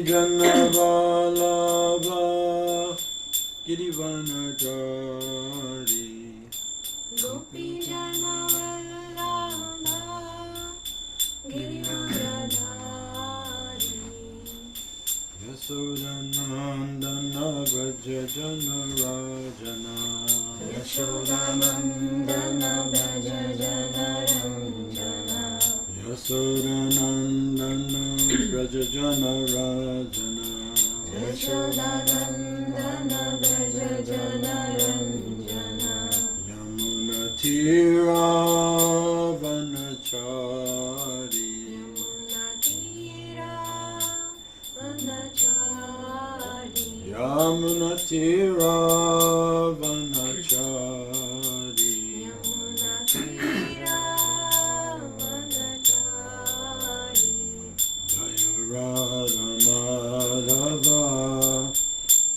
Janavalabha Girivanajari Gopi Janavallabha Girivanajari Yasodanandana Vraja Janarajana Yashodanandana Vraja Janaranjana Yasodanandana Vraja Janarajana Yashodanandana Vraja Janaranjana Yamunatiravanachari Yamunatiravanachari Jaya Radha Madhava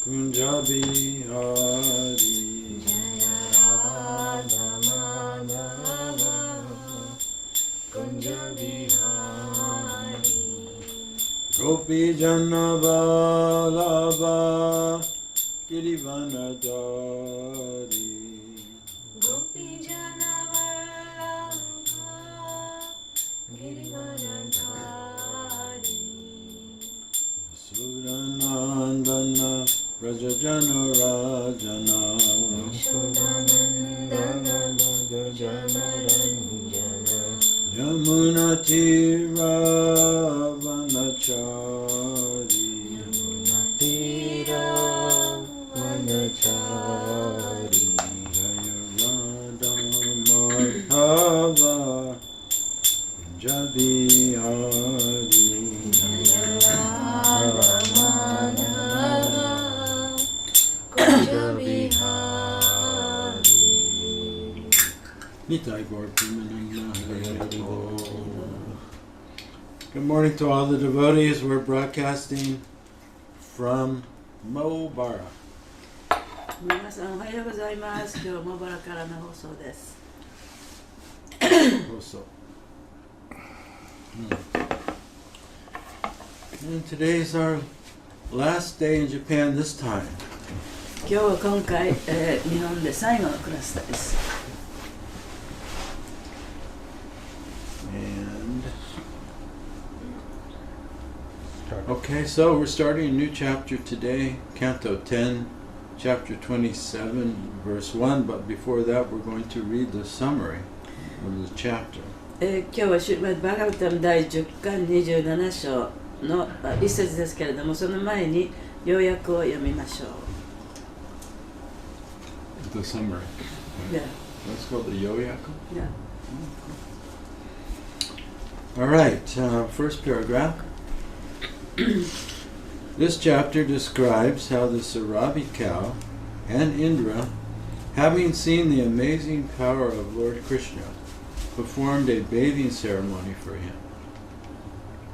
Kunjabihari Jaya Radha Madhava Kunjabihari Gopi Janavalabha Girivanajari Gopi Janavallabha Girivanajari Sudanandana Vraja Janarajana Yashodanandana Vraja Janaranjana Yamunatiravanachari Tiravanachari Jaya Radha Madhava Kunjabihari Jaya Radha Madhava Kunjabihari Nitai Gaur Premananda Hari Bol. Good morning to all the devotees. We're broadcasting from Mobara. 皆さんおはようございます。今日もバラからの放送です。 Also. And today's our last day in Japan this time. 今日は今回、日本で最後のクラスです。 And okay, so we're starting a new chapter today, Canto 10, chapter 27, verse 1. But before that, we're going to read the summary of the chapter. 今日はシュリマッド・バガバタム第10巻27章の一節ですけれども、その前に要約を読みましょう。 The summary. Yeah. Let's go to the Yoyaku. Yeah. All right, first paragraph. This chapter describes how the Sarabi cow and Indra, having seen the amazing power of Lord Krishna, performed a bathing ceremony for him.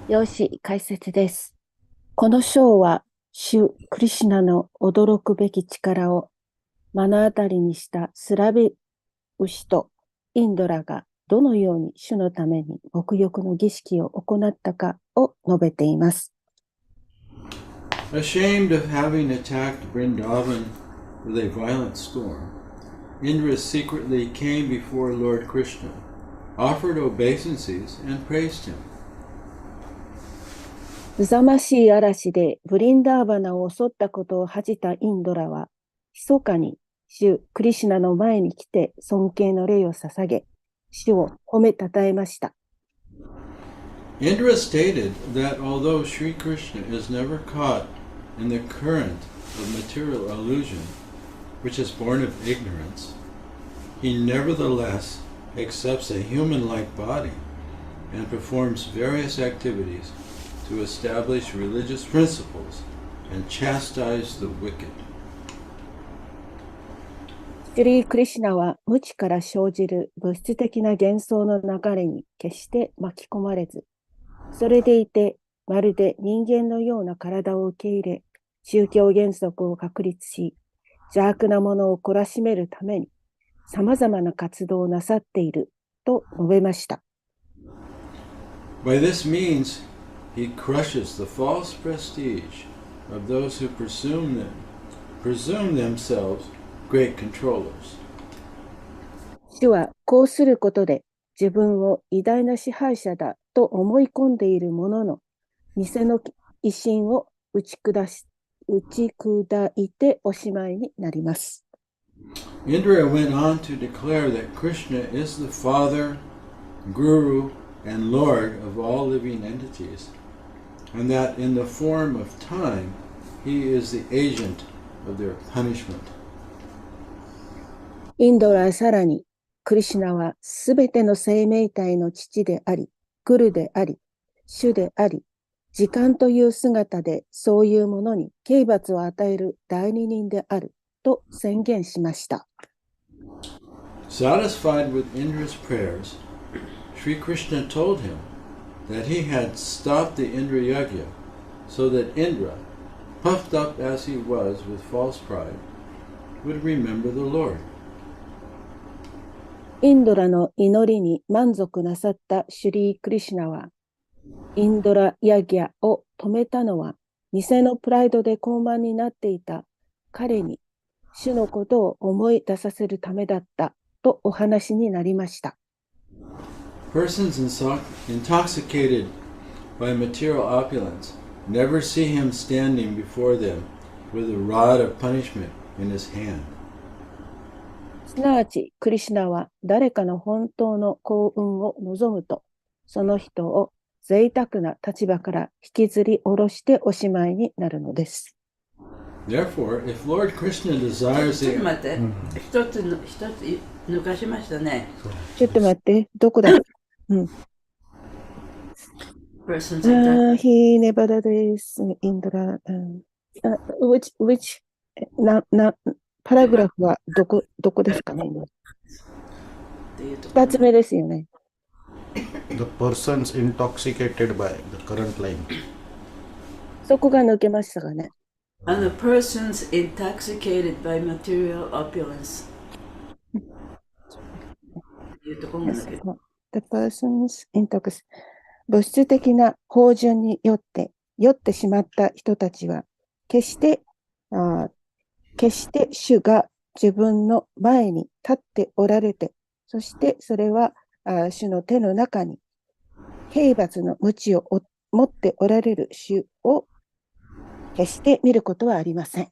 よし、解説です。この章は、主クリシュナの驚くべき力を目の当たりにしたスラビ牛とインドラがどのように主のために沐浴の儀式を行ったかを述べています。Ashamed of having attacked Vrindavan with a violent storm, Indra secretly came before Lord Krishna, offered obeisances, and praised him. すさましい嵐でブリンダーバナを襲ったことを恥じたインドラは、密かに主クリシュナの前に来て尊敬の礼を捧げ、主を褒めたたえました。Indra stated that although Sri Krishna is never caught in the current of material illusion, which is born of ignorance, he nevertheless accepts a human-like body and performs various activities to establish religious principles and chastise the wicked. シュリー・クリシュナは無知から生じる物質的な幻想の流れに決して巻き込まれず、それでいてまるで人間のような体を受け入れ、宗教原則を確立し、邪悪なものを懲らしめるために様々な活動をなさっていると述べました。By this means, he crushes the false prestige of those who presume themselves great controllers. 主はこうすることで自分を偉大な支配者だと思い込んでいる者の偽の威信を打ち砕いておしまいになります。Indra went on to declare that Krishna is the Father, Guru, and Lord of all living entities, and that in the form of time, he is the agent of their punishment. インドラはさらに、クリシュナはすべての生命体の父であり、グルであり、主であり、時間という姿でそういうものに刑罰を与える代理人であると宣言しました。Satisfied with Indra's prayers, Sri Krishna told him that he had stopped the Indra Yagya so that Indra, puffed up as he was with false pride, would remember the Lord. インドラの祈りに満足なさったシュリー・クリシュナは、インドラ・ヤギャを止めたのは、偽のプライドで高慢になっていた彼に、主のことを思い出させるためだったとお話になりました。Persons intoxicated by material opulence never see him standing before them with a rod of punishment in his hand. すなわち、クリシュナは誰かの本当の幸運を望むと、その人を贅沢な立場から引きずり下ろしておしまいになるのです。Therefore, if Lord Krishna desires ちょっ the と待って、一つ抜かしましたね。ちょっと待って、どこだHe never does Indra. Which パラグラフはどこですかね。二つ目ですよね。The persons intoxicated by the current line. そこが抜けましたがね。And the persons intoxicated by material opulence. いうところが抜ける。The persons intoxicated. 物質的な芳醇に酔ってしまった人たちは、決して主が自分の前に立っておられて、そしてそれは主の手の中に刑罰の鞭を持っておられる主を決して見ることはありません。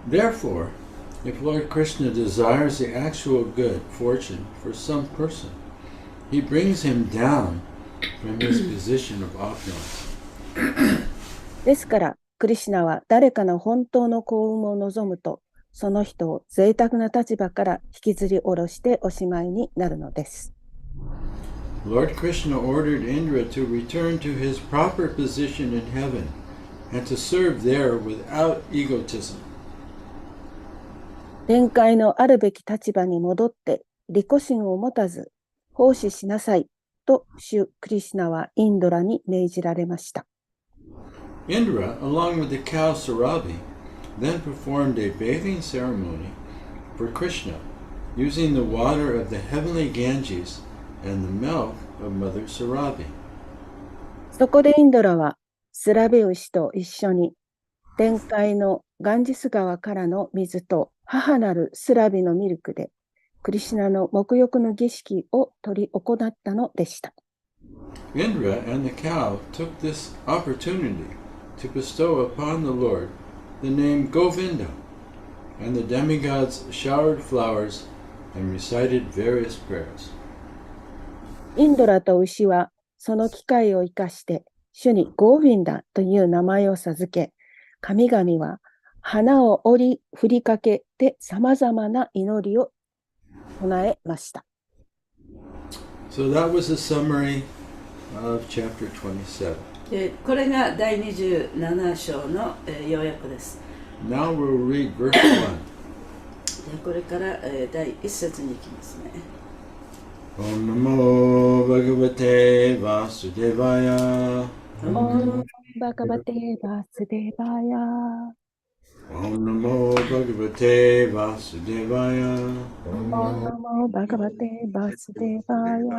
Therefore, if Lord Krishna desires the actual good fortune for some person, he brings him down from his position of opulence. ですから、クリシュナは誰かの本当の幸運を望むと、その人を贅沢な立場から引きずり下ろしておしまいになるのです。Lord Krishna ordered Indra to return to his proper position in heaven and to serve there without egotism. 天界のあるべき立場に戻って利己心を持たず奉仕しなさいと主クリシュナはインドラに命じられました。Indra, along with the cow Sarabi, then performed a bathing ceremony for Krishna using the water of the heavenly Ganges and the milk of Mother Sarabi. そこでインドラはスラビ牛と一緒に天界のガンジス川からの水と母なるスラビのミルクでクリシュナの沐浴の儀式を取り行ったのでした。Indra and the cow took this opportunity to bestow upon the Lord the name Govinda, and the demigods showered flowers and recited various prayers. インドラと牛はその機会を生かして主にゴーヴィンダという名前を授け、神々は花を振りかけてさまざまな祈りを唱えました。So that was a summary of chapter 27. これが第27章の要約です。Now we'll read verse 1. これから第1節に行きますね。Om Namo Bhagavate Vasudevaya. Om Bhagavate Vasudevaya. Om Namo Bhagavate Vasudevaya. Om Namo Bhagavate Vasudevaya.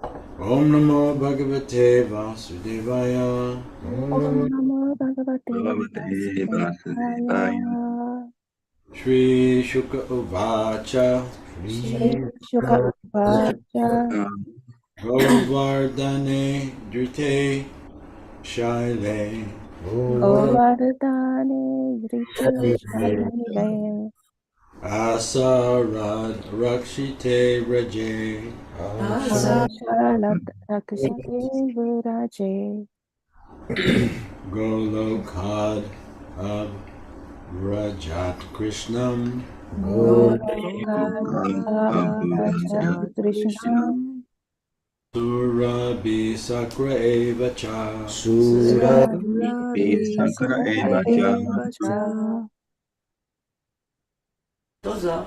Om Namo Bhagavate Vasudevaya. Om Namo Bhagavate Vasudevaya. Shri Shuka Uvacha. Shri Shuka Uvacha. Govardhane Drite Shaile. Govardhane Drite Shaile. Asarad Rakshite Raje. Asharat Rakshite Viraje. Golokad Rajat Krishnam. Golokad Krishnam. Surabi Sakra Evacha. Surabi Sakra Evacha. どうぞ。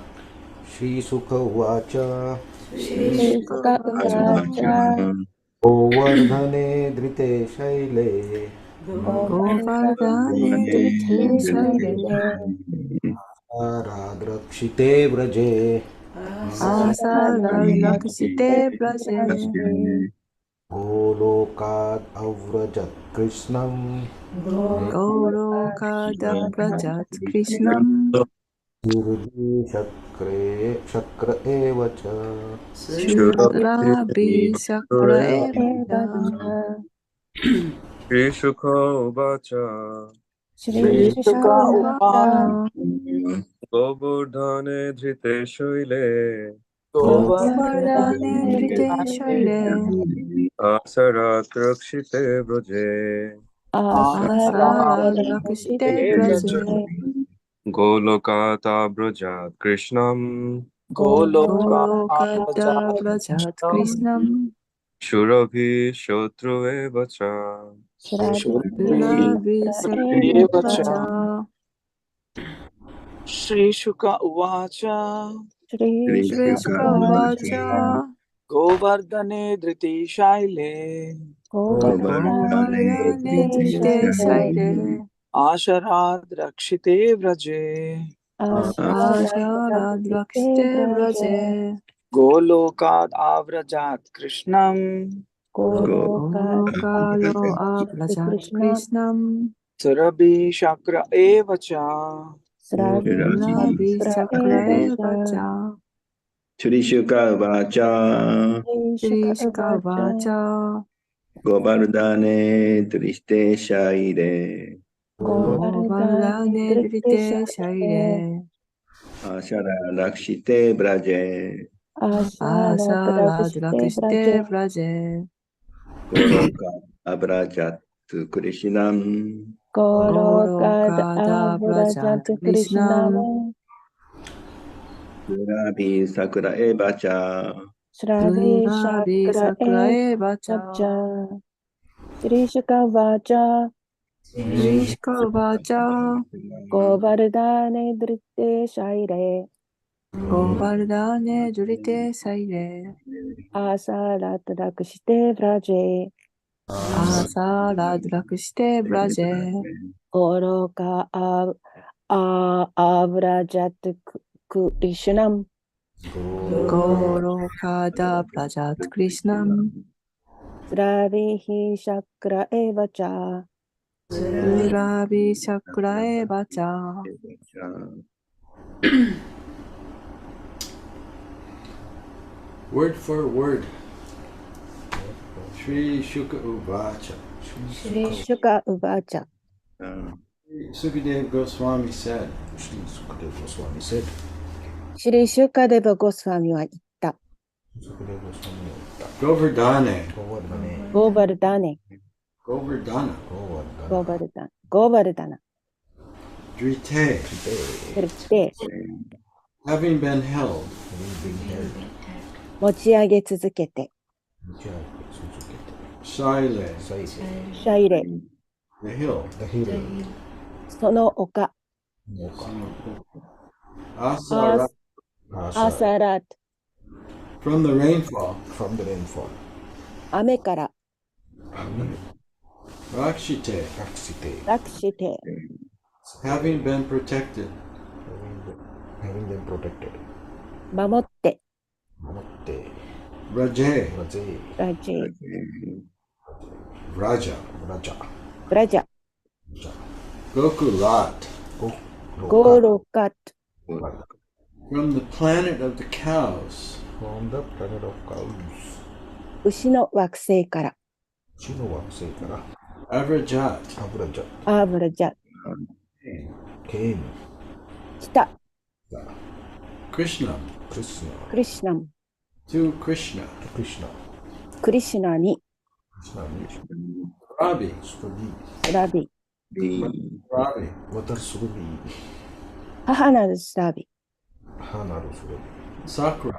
Shri Sukha Uvacha. Shri Sukha Uvacha. Govardhane Drite Shaile. Govardhane Drite Shaile. Aradrakshite Vraje. Asaradrakshite Vraje. Golokad Avrajat Krishnam. Golokadabrajat Krishnam. Surdi Shakra Evacha. Shurabi Sakra Evacha. Shri Sukha Uvacha. Shri Sukha Uvacha. Govardhane Dhrite Shaile. Govardhane Drite Shaile. Asarat Rakshite Vraje. Asaradrakshite Vraje. Golokata Brajat Krishnam. Golokadabrajat Krishnam. Shurabhi Shotru Evacha. Shurabi Sakra Evacha. Shri Shuka Uvacha. Shri Shri Sukha Uvacha. Govardhane Dhriti Shaile. Govardhane Drite Shaile. Asharad Rakshite Vraje. Asaradrakshite Vraje. Golokad Avrajat Krishnam. Golokalo Avrajat Krishnam. Surabhi Shakra Evacha. Surabi Sakra Evacha. Shri Shuka Uvacha. Shri Sukha Uvacha. Govardhane Driste Shaile. Govardhane Drite Shaile. Ashara Lakshite Braje. Asaradrakshite Vraje. Goloka Abrajat Krishnam. Golokadabrajat Krishnam. Surabi Sakra Evacha. Surabi Sakra Evacha. Shri Shuka Uvacha. Shri Sukha Uvacha. Govardhane Drite Shaile. Govardhane Drite Shaile. Asaradrakshite Vraje. Asaradrakshite Vraje. Goloka Avrajat Krishnam. Golokadabrajat Krishnam. Surabi Shakra Evacha. Surabi Sakra Evacha. Word for word. Shri Shuka Uvacha. Shri Shuka Uvacha. Sukadeva Goswami said. Shri Sukadeva Goswami said. Shri Shukadeva Goswami は言った。Govardhane. Govardhane. Govardhana. Govardhana. Drite. Drite. Having been held. 持ち上げ続けて。Shaile. Shaile. The hill. その丘。Asarat. Asarat. From the rainfall.雨から。Rakshite. Rakshite. Having been protected. 守って。Raje. ブラジェ、ラジェ、 Raja. ブラジャ、ブラジャ、 Gokulat. ゴーロカット、 From the planet of the cows. from the planet of cows. 牛の惑星から、地の惑星から Avrajat. アブラジャ、アーブラジャ、 ケーン、北、 Krishna. クリスナ、クリシュナム、 To Krishna. クリシナ、クリシュナに、クリシナに、 Rabi. ストビスラビ、 Rabi. ー、ワタルスルビー、母なるスラビ、ハナルスルビ Sakra. ー、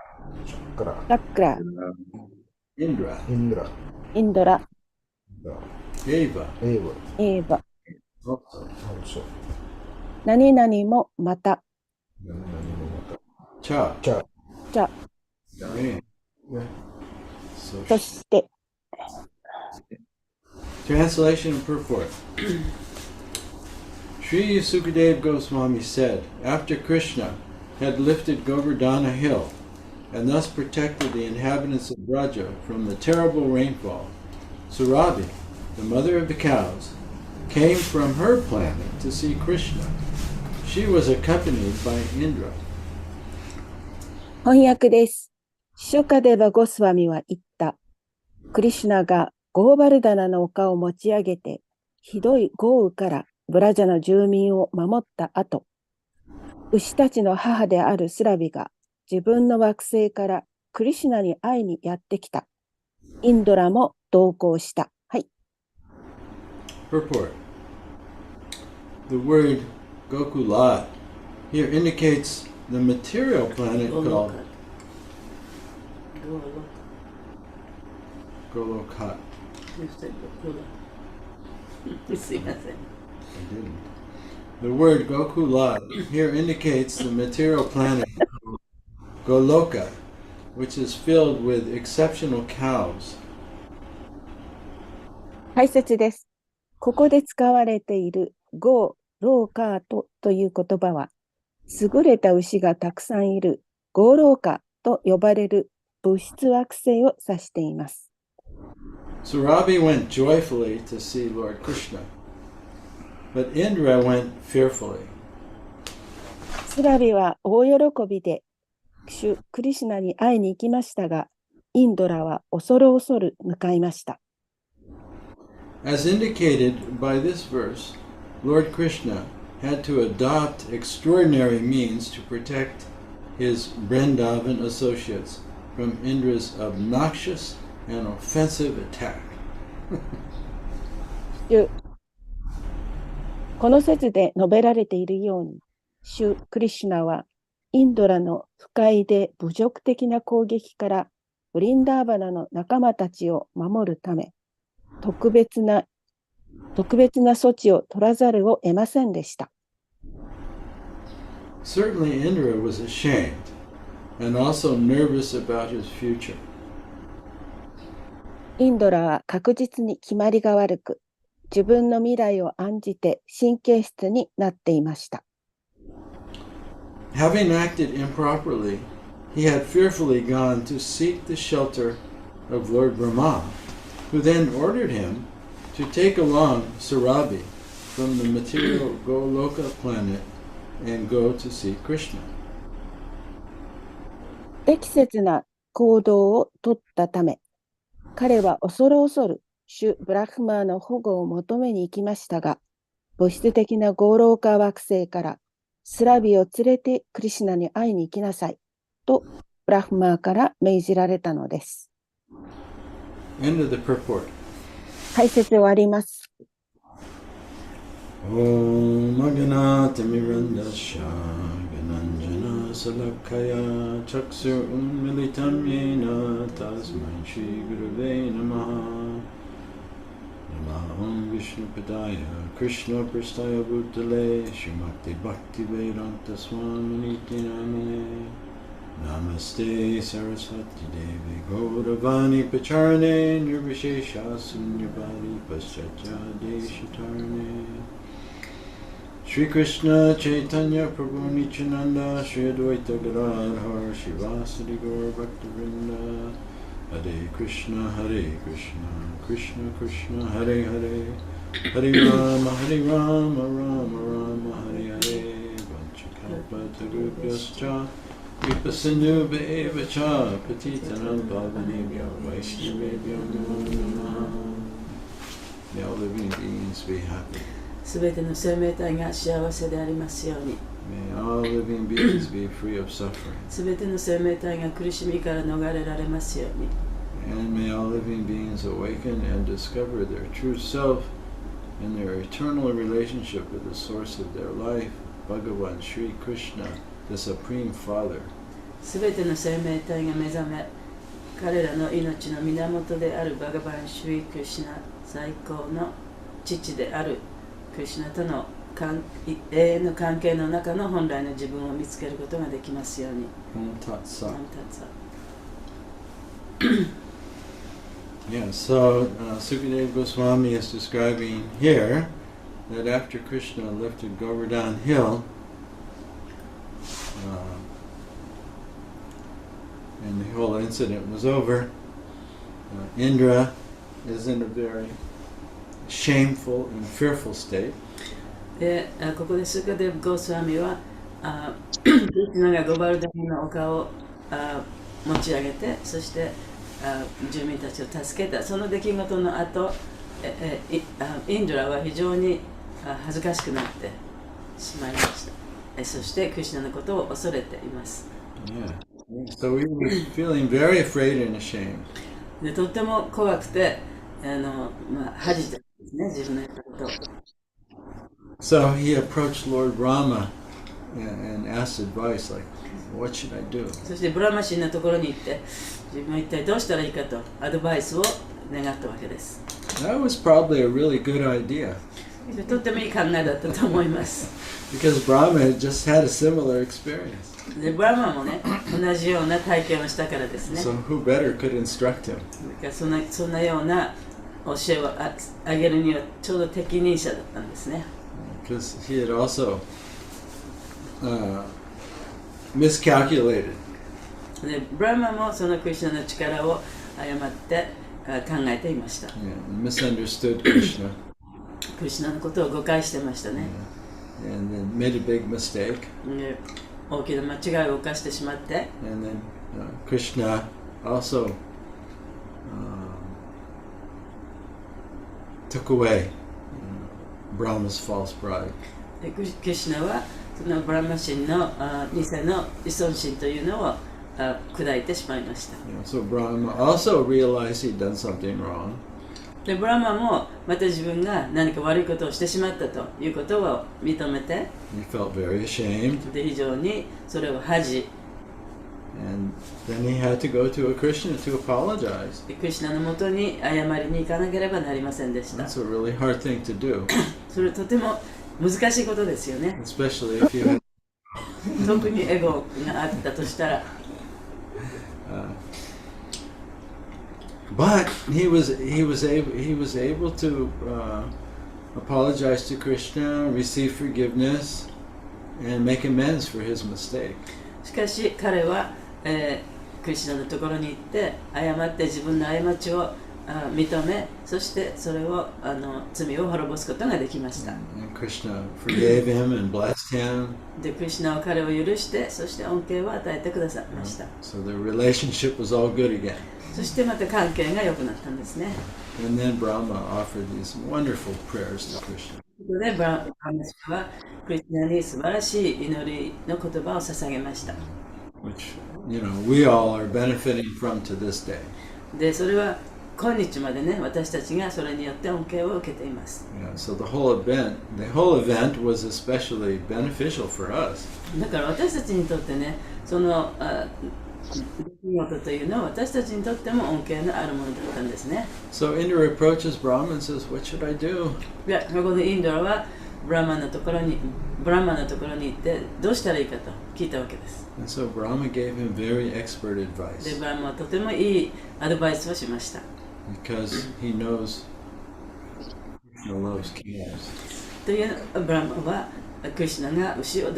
チャッカラ、ラックラ、 Indra. インドラ、インドラ、 Eva. エイブ、エーバ、 Also. アルソ、何々もまた、何々もまた、 Cha. チャ、じゃ、 Yeah. So, そして、 translation and purport. Sri Sukadeva Goswami said, after Krishna had lifted Govardhana hill and thus protected the inhabitants of Braja from the terrible rainfall, Surabhi, the mother of the cows, came from her planet to see Krishna. She was accompanied by Indra. 翻訳です。シュカデバ・ゴスワミは言った。クリシュナがゴーバルダナの丘を持ち上げて、ひどい豪雨からブラジャの住民を守った後、牛たちの母であるスラビが自分の惑星からクリシュナに会いにやってきた。インドラも同行した。はい。Purport. The word Gokulat here indicates the material planet ゴーロ called カゴーロ Golokat. すいません。I didn't. The word Gokulat here indicates the material planet Goloka, which is filled with exceptional cows. 解説です。ここで使われているゴー・ローカートという言葉は、優れた牛がたくさんいるゴーローカと呼ばれる物質惑星を指しています。Surabhi went joyfully to see Lord Krishna, but Indra went fearfully. スラビは大喜びで主クリシュナに会いに行きましたが、インドラは恐る恐る向かいました。As indicated by this verse, Lord Krishna had to adopt extraordinary means to protect his Vrindavan associates from Indra's obnoxious and offensive attack. この説で述べられているように、主クリシュナはインドラの不快で侮辱的な攻撃からブリンダーバナの仲間たちを守るため、特別な措置を取らざるを得ませんでした。Certainly Indra was ashamed and also nervous about his future. インドラは確実に決まりが悪く、自分の未来を案じて神経質になっていました。Having acted improperly, he had fearfully gone to seek the shelter of Lord Brahma, who then ordered him to take along Surabhi from the material Goloka planet and go to see Krishna. 不適切な行動を取ったため、彼は恐る恐る主ブラフマーの保護を求めに行きましたが、物質的なゴーローカ惑星からスラビを連れてクリシュナに会いに行きなさいとブラフマーから命じられたのです。End of the purport. 解説終わります。Om Maganata Mirandasha Gananjana Salakaya Chaksur Unmilitam Yena Tasmai Shri Gurave Namaha Namaham Vishnu Padaya Krishna Prastaya Bhutale Srimati Bhakti Vedanta Swaminiti Namane Namaste Saraswati Devi Gauravani Pacharane Nirvishesha Sunyabadi Paschatya Deshitarne Shri Krishna Chaitanya Prabhu Nityananda Shri Advaita Gadadhar Shivasadi Gaur Bhaktivinoda Hare Krishna, Krishna Krishna, Hare Hare, Hare Rama, Rama Rama, Hare Hare, Vanchakalpatarubhyascha, Vipasindubheva-cha, Patitanam Pavanebhyo, Vaishnavebhyo Namo Namaha. May all living beings be happy. すべての生命体が幸せでありますように。 May all living beings be free of suffering. すべての生命体が苦しみから逃れられますように。 And may all living beings awaken and discover their true self and their eternal relationship with the source of their life, Bhagavan Sri Krishna, the Supreme Father. すべての生命体が目覚め、彼らの命の源であるバガバン・シュリ・クリシュナ、最高の父であるクリシュナとの永遠の関係の中の本来の自分を見つけることができますように。Yeah, so Sukadeva Goswami is describing here that after Krishna lifted Govardhan Hill, and the whole incident was over, Indra is in a very shameful and fearful state. で、ここでスーカデブ・ゴースワミはクリシュナがゴバルダンの丘を持ち上げて、そして住民たちを助けた。その出来事の後、インドラは非常に恥ずかしくなってしまいました。そしてクリシュナのことを恐れています。Yeah. So we were feeling very afraid and ashamed. で、とっても怖くて、恥じてですね、自分のやったことを。So he approached Lord Brahma and asked advice, like, what should I do? そしてブラマ神のところに行って、自分は一体どうしたらいいかとアドバイスを願ったわけです。That was probably a really good idea. とってもいい考えだったと思います。Because Brahma had just had a similar experience. で、ブラマもね、同じような体験をしたからですね。So who better could instruct him? だからそんなような教えをあげるにはちょうど適任者だったんですね。Because he had also miscalculated. で、ブラマもそのクリシュナの力を誤って考えていました。Yeah, misunderstood Krishna. クリシュナのことを誤解してましたね。And then made a big mistake. で、大きな間違いを犯してしまって。And then Krishna also took away Brahma's false pride. で、クリシュナはそのブラマ神の偽の依存心というのを砕いてしまいました。So Brahma also realized he'd done something wrong. で、ブラマもまた自分が何か悪いことをしてしまったということを認めて、He felt very ashamed. で、非常にそれを恥じ、And then he had to go to a Krishna to apologize. クリシュナのもとに謝りに行かなければなりませんでした。 That's a really hard thing to do. それとても難しいことですよね。 Especially if you had, 特にエゴがあったとしたら。but he was able to apologize to Krishna, receive forgiveness, and make amends for his mistake. しかし彼は、クリシュナのところに行って謝って自分の過ちを認め、そしてそれを罪を滅ぼすことができました。 And Krishna forgave him and blessed him. で、クリシュナは彼を許して、そして恩恵を与えてくださいました。 So the relationship was all good again. そしてまた関係が良くなったんですね。 And then Brahma offered these wonderful prayers to Krishna. ここでブラマ神はクリシュナに素晴らしい祈りの言葉を捧げました。 Which, we all are benefiting from to this day. で、それは今日までね、私たちがそれによって恩恵を受けています。 Yeah, so the whole event was especially beneficial for us. だから私たちにとってね、その出来事というのは私たちにとっても恩恵のあるものだったんですね。 So Indra approaches Brahma and says, "What should I do?" いや、ここでインドラはブラマのところに行ってどうしたらいいかと聞いたわけです。 And so Brahma gave him very expert で、 advice ブラマはとてもいいアドバイスをしました。 because he knows Krishna loves cows. というブラマはクリシュナが牛が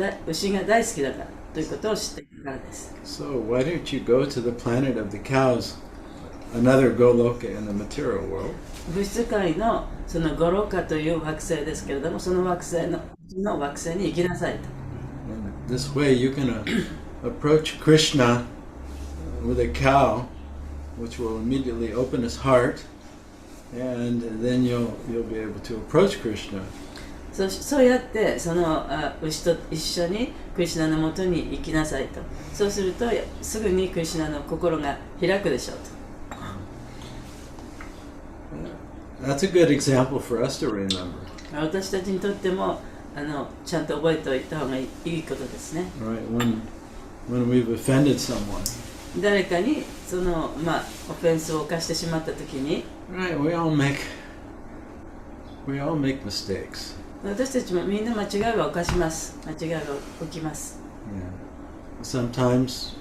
大好きだからということを知っているからです。 So why don't you go to the planet of the cows? another Goloka in the material world. 物質界のそのゴロカという惑星ですけれども、その惑星の惑星に行きなさいと。And this way you can approach Krishna with a cow, which will immediately open his heart, and then you'll be able to approach Krishna. そうやってその牛と一緒にクリシュナのもとに行きなさいと。そうするとすぐにクリシュナの心が開くでしょうと。That's a good example for us to remember. 私たちにとってもちゃんと覚えておいた方がいいことですね。Right, when we've offended someone. 誰かにそのオフェンスを犯してしまったときに、Right, we all make mistakes. 私たちもみんな間違いは犯します。間違いが起きます。Yeah. Sometimes,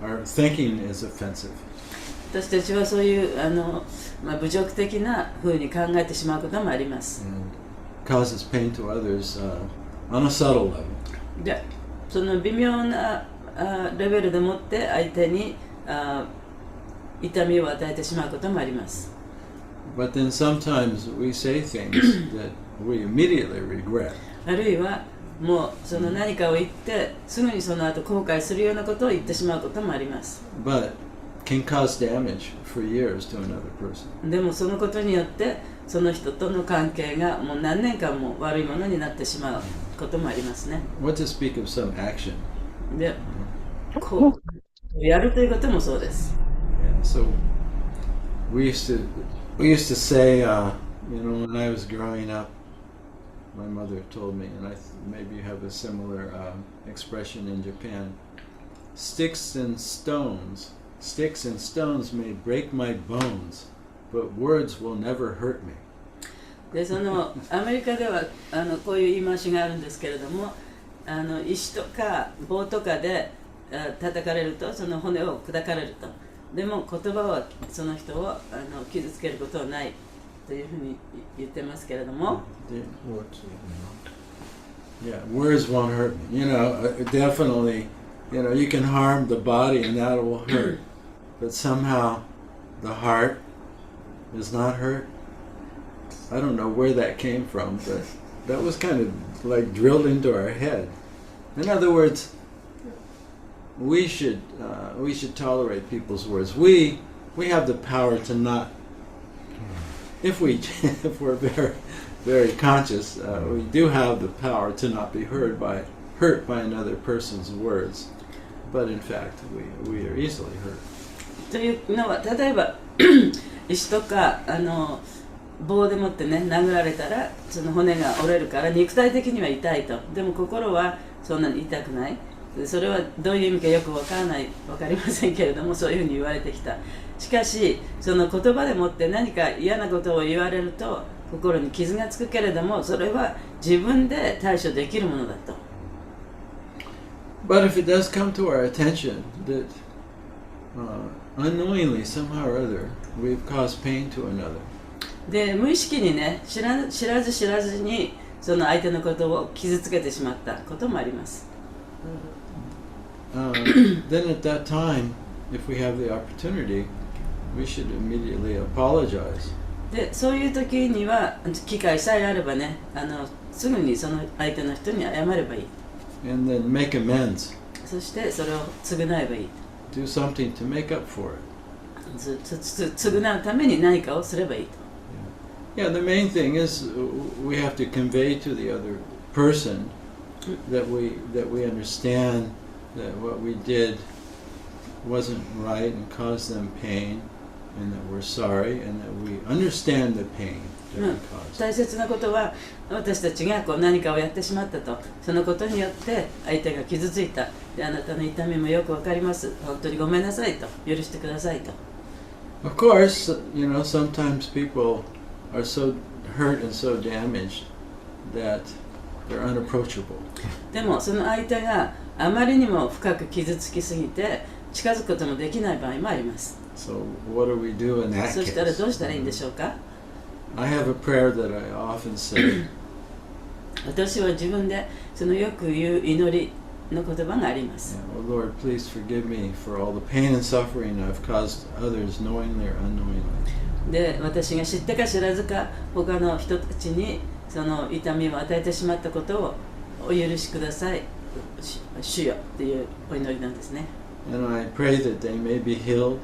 our thinking is offensive. 私たちはそういう侮辱的な風に考えてしまうこともあります。And causes pain to others on a subtle level. で、その微妙なレベルでもって相手に痛みを与えてしまうこともあります。But then sometimes we say things that we immediately regret. あるいはもうその何かを言ってすぐにその後後悔するようなことを言ってしまうこともあります。But can cause damage for years to another person. でもそのことによってその人との関係がもう何年間も悪いものになってしまうこともありますね。What to speak of some action? で、こうやるということもそうです。And so we used to say, when I was growing up, my mother told me, and maybe you have a similar expression in Japan. Sticks and stones may break my bones, but words will never hurt me. で、そのアメリカではこういう言い回しがあるんですけれども、石とか棒とかで叩かれるとその骨を砕かれると。でも言葉はその人を傷つけることはないというふうに言ってますけれども。Yeah, words won't hurt me. Definitely, you can harm the body and that will hurt. But somehow the heart is not hurt. I don't know where that came from, but that was kind of like drilled into our head. In other words, we should tolerate people's words. We have the power to not, if we're very, very conscious, we do have the power to not be hurt by another person's words. But in fact, we are easily hurt. というのは、例えば石とか棒でもってね殴られたらその骨が折れるから肉体的には痛いと。でも心はそんなに痛くない。それはどういう意味かよくわかりませんけれども、そういうふうに言われてきた。しかしその言葉でもって何か嫌なことを言われると心に傷がつくけれども、それは自分で対処できるものだと。But if it does come to our attention that unknowingly somehow or other we've caused pain to another. で、無意識にね知らずにその相手のことを傷つけてしまったこともあります。Then at that time, if we have the opportunity, we should immediately apologize. で、そういう時には機会さえあればね、すぐにその相手の人に謝ればいい。And then make amends. そしてそれを償えばいい。Do something to make up for it. 償うために何かをすればいいと。Yeah, the main thing is we have to convey to the other person that we understand that what we did wasn't right and caused them pain, and that we're sorry, and that we understand the pain that we caused. 大切なことは私たちが何かをやってしまったと、そのことによって相手が傷ついた。で、あなたの痛みもよくわかります。本当にごめんなさいと、許してくださいと。Of course, sometimes people are so hurt and so damaged that they're unapproachable. でもその相手があまりにも深く傷つきすぎて近づくこともできない場合もあります。So what do we do in that case? そしたらどうしたらいいんでしょうか？ I have a prayer that I often say. 私は自分でそのよく言う祈りの言葉があります。 Yeah, oh Lord, please forgive me for all the pain and suffering I've caused others knowingly or unknowingly. で、私が知ってか知らずか他の人たちにその痛みを与えてしまったことをお許しください、主よっていうお祈りなんですね。 And I pray that they may be healed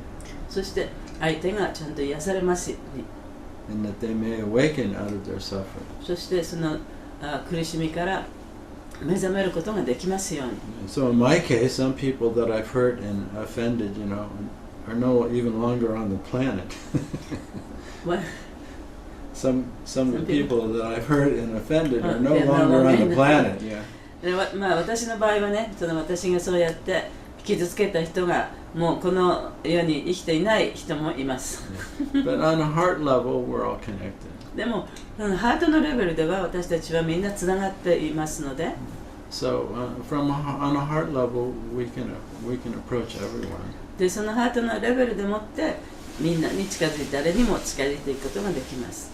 そして相手がちゃんと癒されますように、 and that they may awaken out of their suffering. そしてその苦しみから目覚めることができますように。 So in my case, some people that I've hurt and offended, are no even longer on the planet. What? Some of the people that I've hurt and offended are no they're no longer on longer the in the planet. Yeah. で私の場合はね、その私がそうやって傷つけた人がもうこの世に生きていない人もいます。 But on a heart level, we're all connected. でもそのハートのレベルでは私たちはみんなつながっていますので、 So on a heart level, we can approach everyone. でそのハートのレベルでもってみんなに近づいて誰にも近づいていくことができます。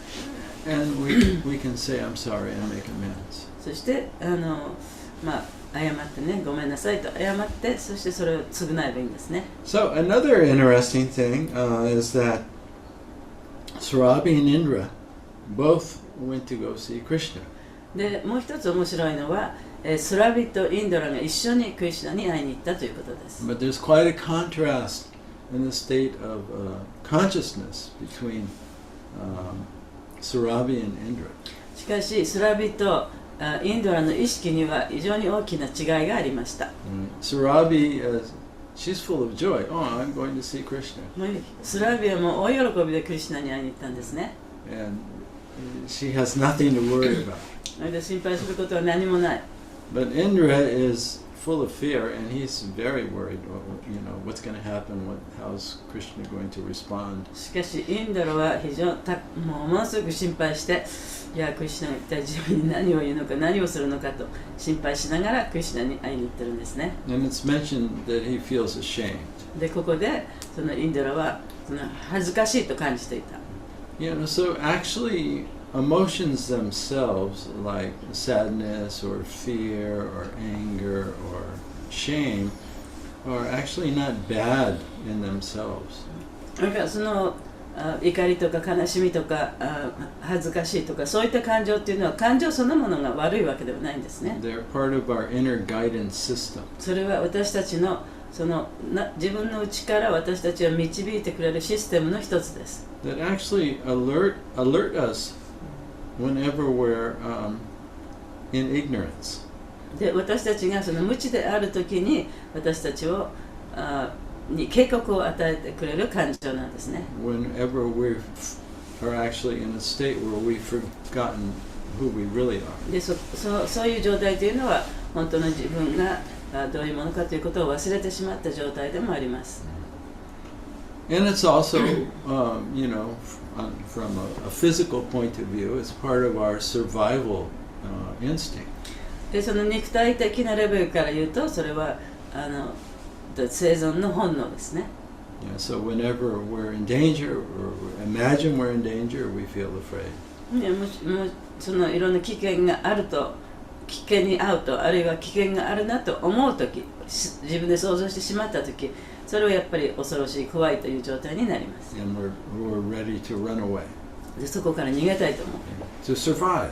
And we can say, I'm sorry, and make amends. そして謝ってね、ごめんなさいと謝って、そしてそれを償えばいいんですね。 So another interesting thing is that Surabi and Indra both went to go see Krishna. でもう一つ面白いのは、スラビとインドラが一緒にクリシュナに会いに行ったということです。 But there's quite a contrast in the state of consciousness between Surabi and Indra. しかし、スラビとインドラの意識には非常に大きな違いがありました。 Surabi, she's full of joy. Oh, I'm going to see Krishna. スラビはもう大喜びでクリシュナに会いに行ったんですね。 And she has nothing to worry about. それで心配することは何もない。 But Indra is full of fear, and he's very worried. What's going to happen? How's Krishna going to respond? しかし、インドラは非常にものすごく心配して、いや、クリシュナが一体自分に何を言うのか、何をするのかと心配しながらクリシュナに会いに行ってるんですね。 And it's mentioned that he feels ashamed. で、ここでそのインドラはその恥ずかしいと感じていた。 So actually, emotions themselves, like sadness or fear or anger or shame, are actually not bad in themselves. だからその怒りとか悲しみとか恥ずかしいとかそういった感情っていうのは感情そのものが悪いわけではないんですね。 They're part of our inner guidance system. それは私たちの自分の内から私たちを導いてくれるシステムの一つです。 That actually alert us whenever we're in ignorance. で、私たちがその無知であるときに私たちに警告を与えてくれる感情なんですね。 Whenever we are actually in a state where we've forgotten who we really are. で、そういう状態というのは本当の自分がどういうものかということを忘れてしまった状態でもあります。 And it's also, from a physical point of view, it's part of our survival instinct. で、その肉体的なレベルから言うと、それは生存の本能ですね。 So whenever we're in danger, or imagine we're in danger, we feel afraid. もうそのいろんな危険があると、危険に遭うと、あるいは危険があるなと思うとき、自分で想像してしまったとき、それはやっぱり恐ろしい、怖いという状態になります。 And we're ready to run away. で、そこから逃げたいと思う。 To survive.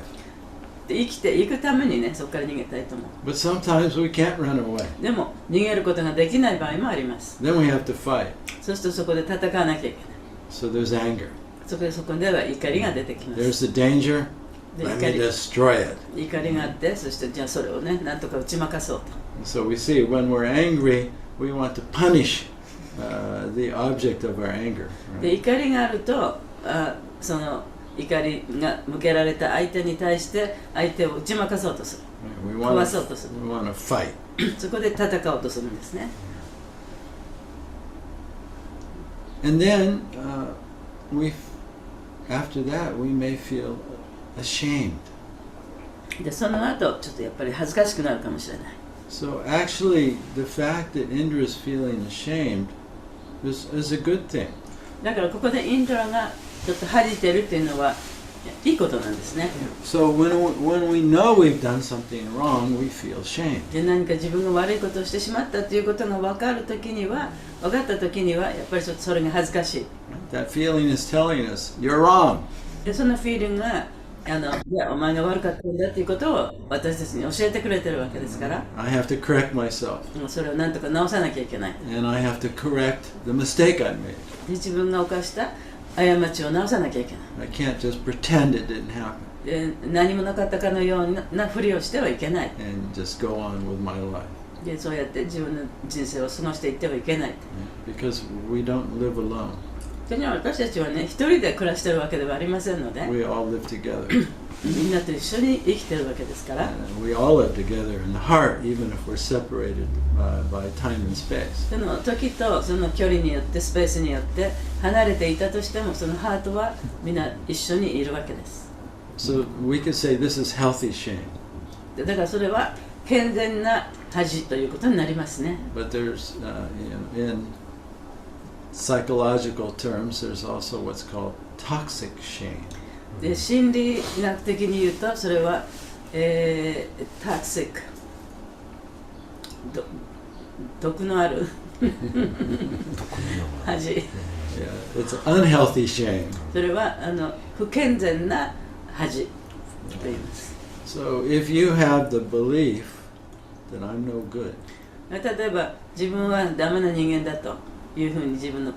で、生きていくためにね、そこから逃げたいと思う。 But sometimes we can't run away. でも、逃げることができない場合もあります。 Then we have to fight. そうするとそこで戦わなきゃいけない。 So there's anger. そこでは怒りが出てきます。 There's the danger. で、 Let me destroy it. 怒りがあって、そしてじゃあそれをね、なんとか打ち負かそうと。 So we see when we're angry, we want to punish the object of our anger. で、怒りがあると、その怒りが向けられた相手に対して相手を打ち負かそうとする。 We 壊そうとする。 want to fight. そこで戦おうとするんですね。 And then after that, we may feel ashamed. で、その後、ちょっとやっぱり恥ずかしくなるかもしれない。 So actually, the fact that Indra is feeling ashamed is a good thing. だからここでインドラがちょっと恥じてるっていうのはいいことなんですね。 So when we know we've done something wrong, we feel shame. で何か自分が悪いことをしてしまったということが分かるときには、分かったときにはやっぱりちょっとそれが恥ずかしい。 That feeling is telling us, you're wrong. でそのフィーリングがいやお前が悪かったんだということを私たちに教えてくれてるわけですから、 I have to correct myself. もうそれをなんとか直さなきゃいけない。 And I have to correct the mistake I made. で自分が犯した過ちを直さなきゃいけない。 I can't just pretend it didn't happen で何もなかったかのようなふりをしてはいけない。 and just go on with my life. でそうやって自分の人生を過ごしていってはいけない。 Because we don't live alone. というのは私たちはね、一人で暮らしてるわけではありませんので、 We all live together. みんなと一緒に生きてるわけですから、 And we all live together in the heart, even if we're separated by time and space. その時とその距離によってスペースによって離れていたとしても、そのハートはみんな一緒にいるわけです。 So we could say this is healthy shame. でだからそれは健全な恥ということになりますね。 But there's, in psychological terms, there's also what's called toxic shame. で心理学的に言うとそれは、toxic 毒のある恥。 Yeah, it's unhealthy shame. それは不健全な恥と言います。 So if you have the belief that I'm no good, 例えば自分はダメな人間だというふうに自分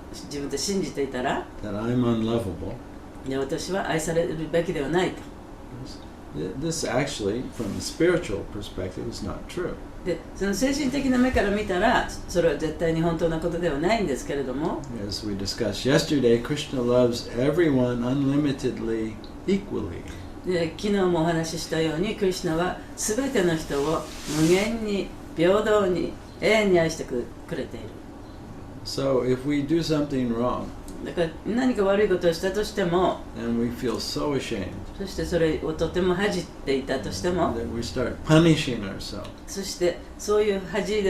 で信じていたら、 that I'm unlovable, で私は愛されるべきではないと。 this actually, from a spiritual perspective, is not true. でその精神的な目から見たらそれは絶対に本当なことではないんですけれども、 As we discussed yesterday, Krishna loves everyone unlimitedly, equally. で昨日もお話ししたようにクリシュナは全ての人を無限に平等に永遠に愛してくれている。 So if we do something wrong だから何か悪いことをしたとしても、 and we feel so ashamed そしてそれをとても恥じっていたとしても、 that we start punishing ourselves, そしてそういう恥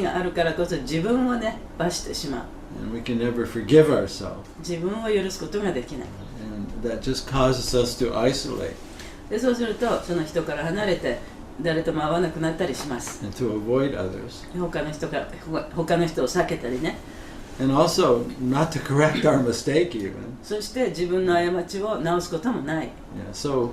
があるからこそ自分をね罰してしまう。 and we can never forgive ourselves, 自分を許すことができない。 and that just causes us to isolate でそうするとその人から離れて誰とも会わなくなったりします。 and to avoid others, 他の人を避けたりね。 and also not to correct our mistake even. そして自分の過ちを直すこともない。 Yeah, so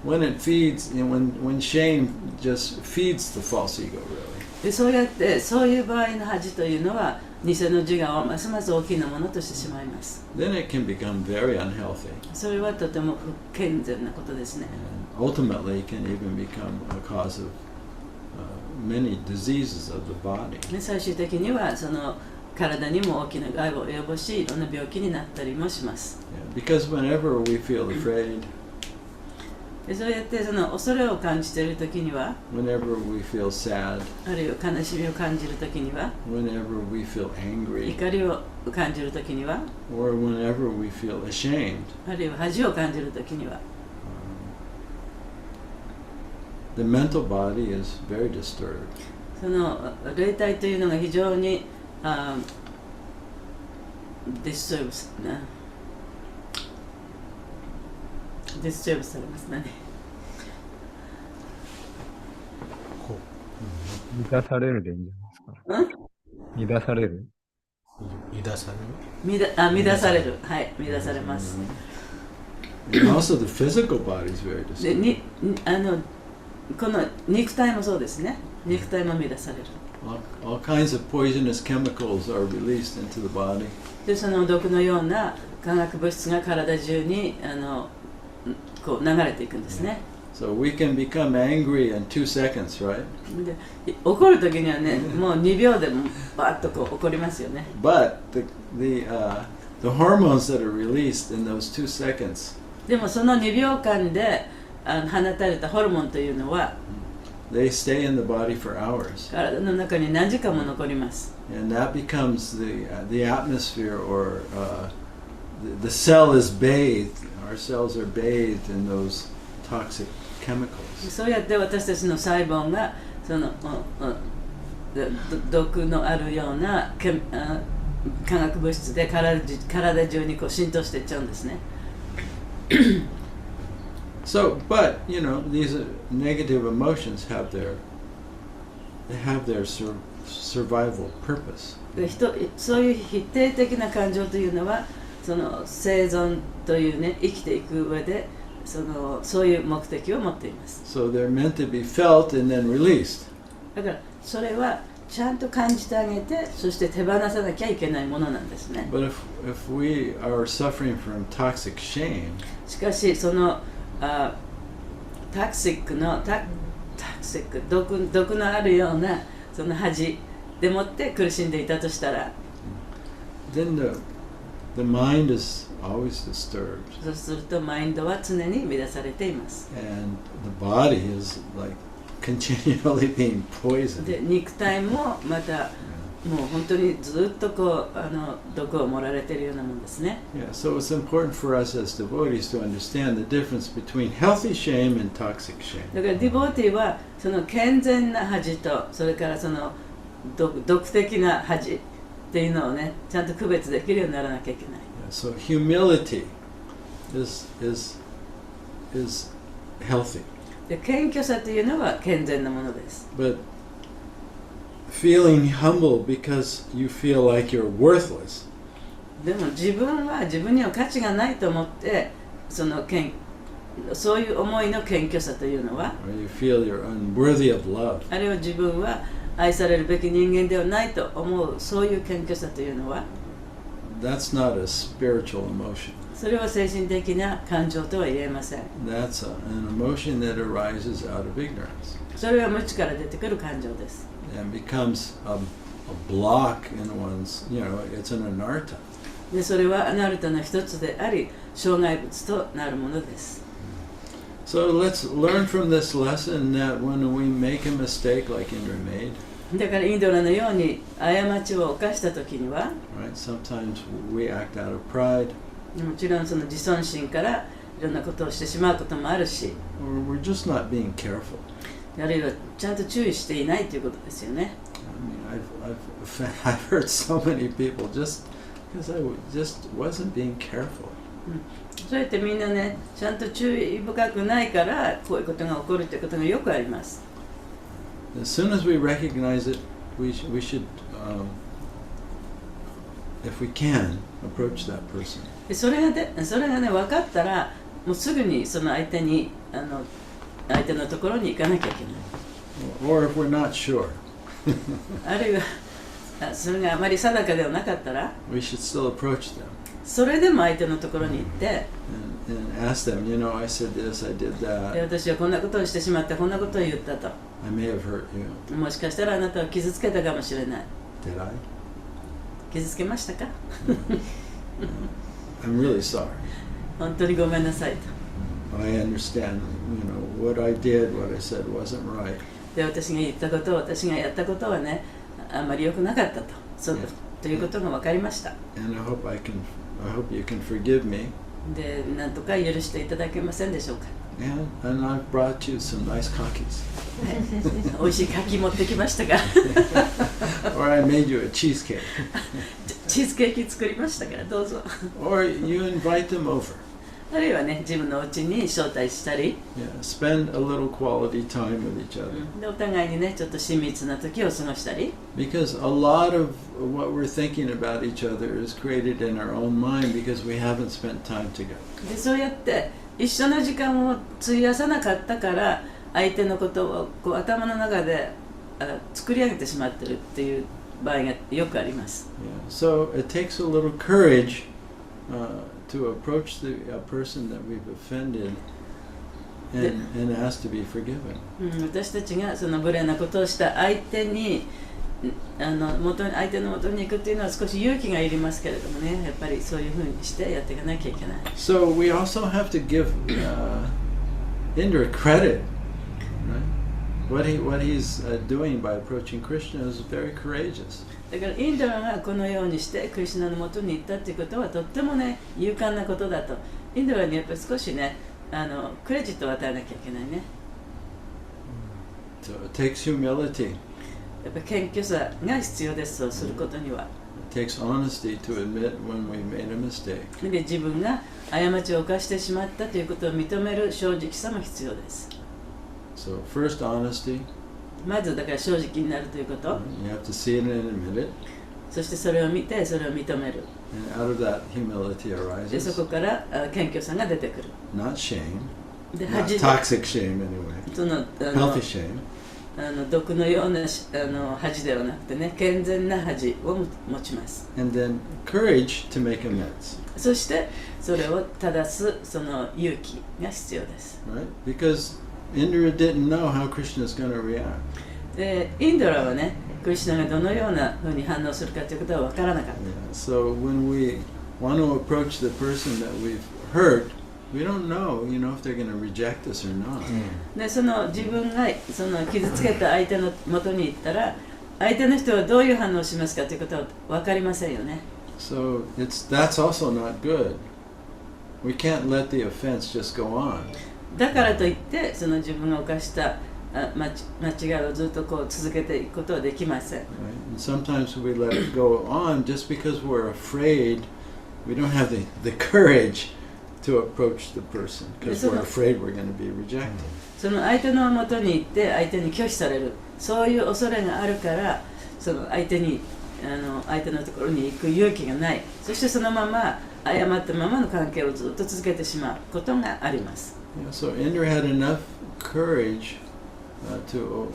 when it feeds, when shame just feeds the false ego, really, でそうやってそういう場合の恥というのは偽の自我をますます大きなものとしてしまいます。 then it can become very unhealthy. それはとても不健全なことですね。 And ultimately, it can even become a cause of many diseases of the body. で最終的にはその体にも大きな害を及ぼし、いろんな病気になったりもします。 Yeah, because whenever we feel afraid, でそうやってその恐れを感じているときには、 whenever we feel sad, あるいは悲しみを感じるときには、 whenever we feel angry, 怒りを感じるときには、 or whenever we feel ashamed, あるいは恥を感じるときには、 the mental body is very disturbed. その霊体というのが非常にディストーブされますね。乱されるでいいんじゃないですか。乱される。乱され乱される。はい、乱されます。 And also the physical body is very で disturbed. この肉体もそうですね。肉体も乱される。All kinds of poisonous chemicals are released into the body. でその毒のような化学物質が体中にこう流れていくんですね。 So we can become angry in 2 seconds, right? で怒る時にはね、もう2秒でもバーッとこう怒りますよね。 But the hormones that are released in those 2 seconds, でもその2秒間で放たれたホルモンというのは they stay in the body for hours. 体の中に何時間も残ります。 And that becomes the atmosphere, or the cell is bathed, our cells are bathed in those toxic chemicals. そうやって私たちの細胞がその毒のあるような化学物質で体中にこう浸透していっちゃうんですね。So, but you know, these negative emotions have their survival purpose. そういう否定的な感情というのはその生存というね生きていく上でそういう目的を持っています。So they're meant to be felt and then released. だからそれはちゃんと感じてあげて、そして手放さなきゃいけないものなんですね。But if we are suffering from toxic shame, しかしそのタクシック毒のあるようなその恥でもって苦しんでいたとしたら、then the mind is always disturbed. そうするとマインドは常に乱されています。And the body is like continually being poisoned. で肉体もまたもう本当にずっと毒を盛られているようなもんですね。Yeah, so it's important for us as devotees to understand the difference between healthy shame and toxic shame. だからディボーティーはその健全な恥とそれからその毒的な恥っていうのをねちゃんと区別できるようにならなきゃいけない。So humility is healthy. で謙虚さというのは健全なものです。But feeling humble because you feel like you're worthless. でも自分には価値がないと思ってそういう思いの謙虚さというのは、 Or you feel you're unworthy of love. あるいは自分は愛されるべき人間ではないと思うそういう謙虚さというのは、 That's not a spiritual emotion. それは精神的な感情とは言えません。 That's an emotion that arises out of ignorance それは無知から出てくる感情です。 and becomes a block in one's, it's an anartha. でそれはアナルタの一つであり障害物となるものです。 So let's learn from this lesson that when we make a mistake like Indra made, だからインドラのように過ちを犯したときには、 right? Sometimes we act out of pride, もちろんその自尊心からいろんなことをしてしまうこともあるし、 or we're just not being careful. あるいはちゃんと注意していないということですよね。 I mean, I've heard so many people just because I just wasn't being careful. そうやってみんなね、ちゃんと注意深くないからこういうことが起こるということがよくあります。 As soon as we recognize it, we should, if we can, approach that person. でそれがね分かったら、もうすぐにその相手のところに行かなきゃいけない。 Or if we're not sure, あるいはそれがあまり定かではなかったら、 we should still approach them それでも相手のところに行って、 and ask them, I said this, I did で that. 私はこんなことをしてしまってこんなことを言ったと。 I may have hurt you. もしかしたらあなたは傷つけたかもしれない。 Did I? 傷つけましたか？ I'm really sorry. 本当にごめんなさいと。 I understand, what I did, what I said wasn't right. で私が言ったこと私がやったことはねあんまり良くなかったと。ということが分かりました。 And I hope you can forgive me. でなんとか許していただけませんでしょうか。 And I've brought you some nice cookies. 美味しい柿持ってきましたが Or I made you a cheesecake. チーズケーキ作りましたからどうぞ。 Or you invite them over. あるいはね自分のお家に招待したり、 Yeah, spend a little quality time with each other. でお互いにねちょっと親密な時を過ごしたり。 Because a lot of what we're thinking about each other is created in our own mind because we haven't spent time together. でそうやって一緒の時間を費やさなかったから相手のことをこう頭の中で作り上げてしまってるっていう場合がよくあります。 Yeah. So it takes a little courage to approach a person that we've offended and ask to be forgiven. 私たちがその無礼なことをした相手に相手の元に行くっていうのは少し勇気がいりますけれどもね、やっぱりそういうふうにしてやっていかなきゃいけない。 So we also have to give Indra credit, right? What he's doing by approaching Krishna is very courageous. だからインドラがこのようにしてクリシュナの元に行ったっていうことはとってもね勇敢なことだと。インドラにやっぱり少しねクレジットを与えなきゃいけないね。 So it takes humility. やっぱり謙虚さが必要です。そうすることには。takes honesty to admit when we made a mistake. で自分が過ちを犯してしまったということを認める正直さも必要です。So first honesty. まずだから正直になるということ。You have to see it and admit it. そしてそれを見てそれを認める。And out of that humility でそ arises こから謙虚さが出てくる。 not shame, で not 恥 toxic shame anyway, そのhealthy shame. 毒のような恥ではなくてね、健全な恥を持ちます。And then courage to make amends, そしてそれを正すその勇気が必要です。 right? Because Indra didn't know how Krishna is going to react. でインドラはね、クリシュナがどのようなふうに反応するかということは分からなかった。 Yeah. So when we want to approach the person that we've hurt, we don't know, if they're going to reject us or not. でその自分がその傷つけた相手の元に行ったら、相手の人はどういう反応をしますかということは分かりませんよね。 So that's also not good. We can't let the offense just go on. だからといってその自分が犯した間違いをずっとこう続けていくことはできません。 Right? And sometimes we let it go on just because we're afraid. We don't have the courage to approach the person because we're afraid we're going to be rejected. その相手の元に行って相手に拒否される、そういう恐れがあるから、その相手のところに行く勇気がない。そしてそのまま誤ったままの関係をずっと続けてしまうことがあります。 Yeah, so Indra had enough courage to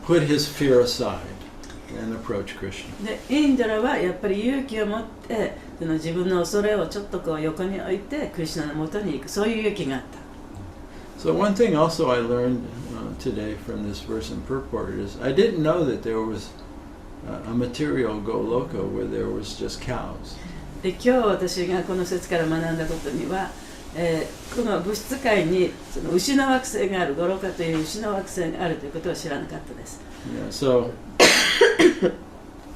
put his fear aside and approach Krishna. でインドラはやっぱり勇気を持ってその自分の恐れをちょっとこう横に置いてクリシュナの元に行く、そういう勇気があった。 So one thing also I learned today from this verse in purport is I didn't know that there was a material Goloka where there was just cows. で今日私がこの説から学んだことには、この物質界にその牛の惑星がある、ゴロカという牛の惑星があるということを知らなかったです。 Yeah, so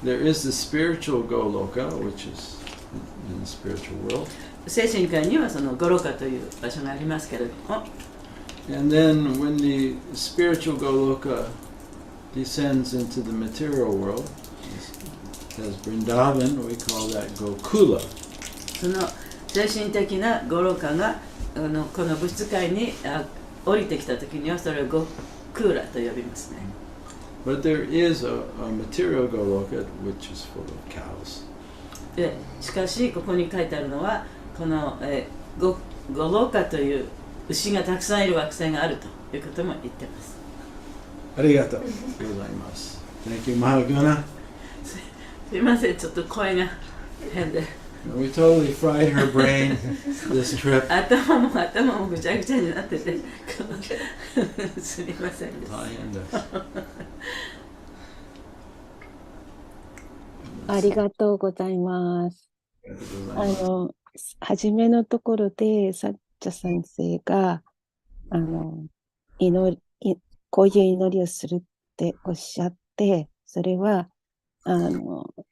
there is the spiritual Goloka, which is in the spiritual world. 精神界にはそのゴロカという場所がありますけれども、 And then when the spiritual Goloka descends into the material world, as Vrindavan, we call that Gokula. その精神的なゴロカがこの物質界に降りてきたときにはそれをゴクーラと呼びますね。 But there is a material Goloka which is full of cows. でしかしここに書いてあるのはこの、ゴロカという牛がたくさんいる惑星があるということも言ってます。ありがとうございます。Thank you, Mahaguna. すいません、ちょっと声が変で。We totally fried her brain this trip. 頭もぐちゃぐちゃになっててすみませんです。大変です。ありがとうございます。初めのところで、サッチャ先生が、こういう祈りをするっておっしゃって、それは、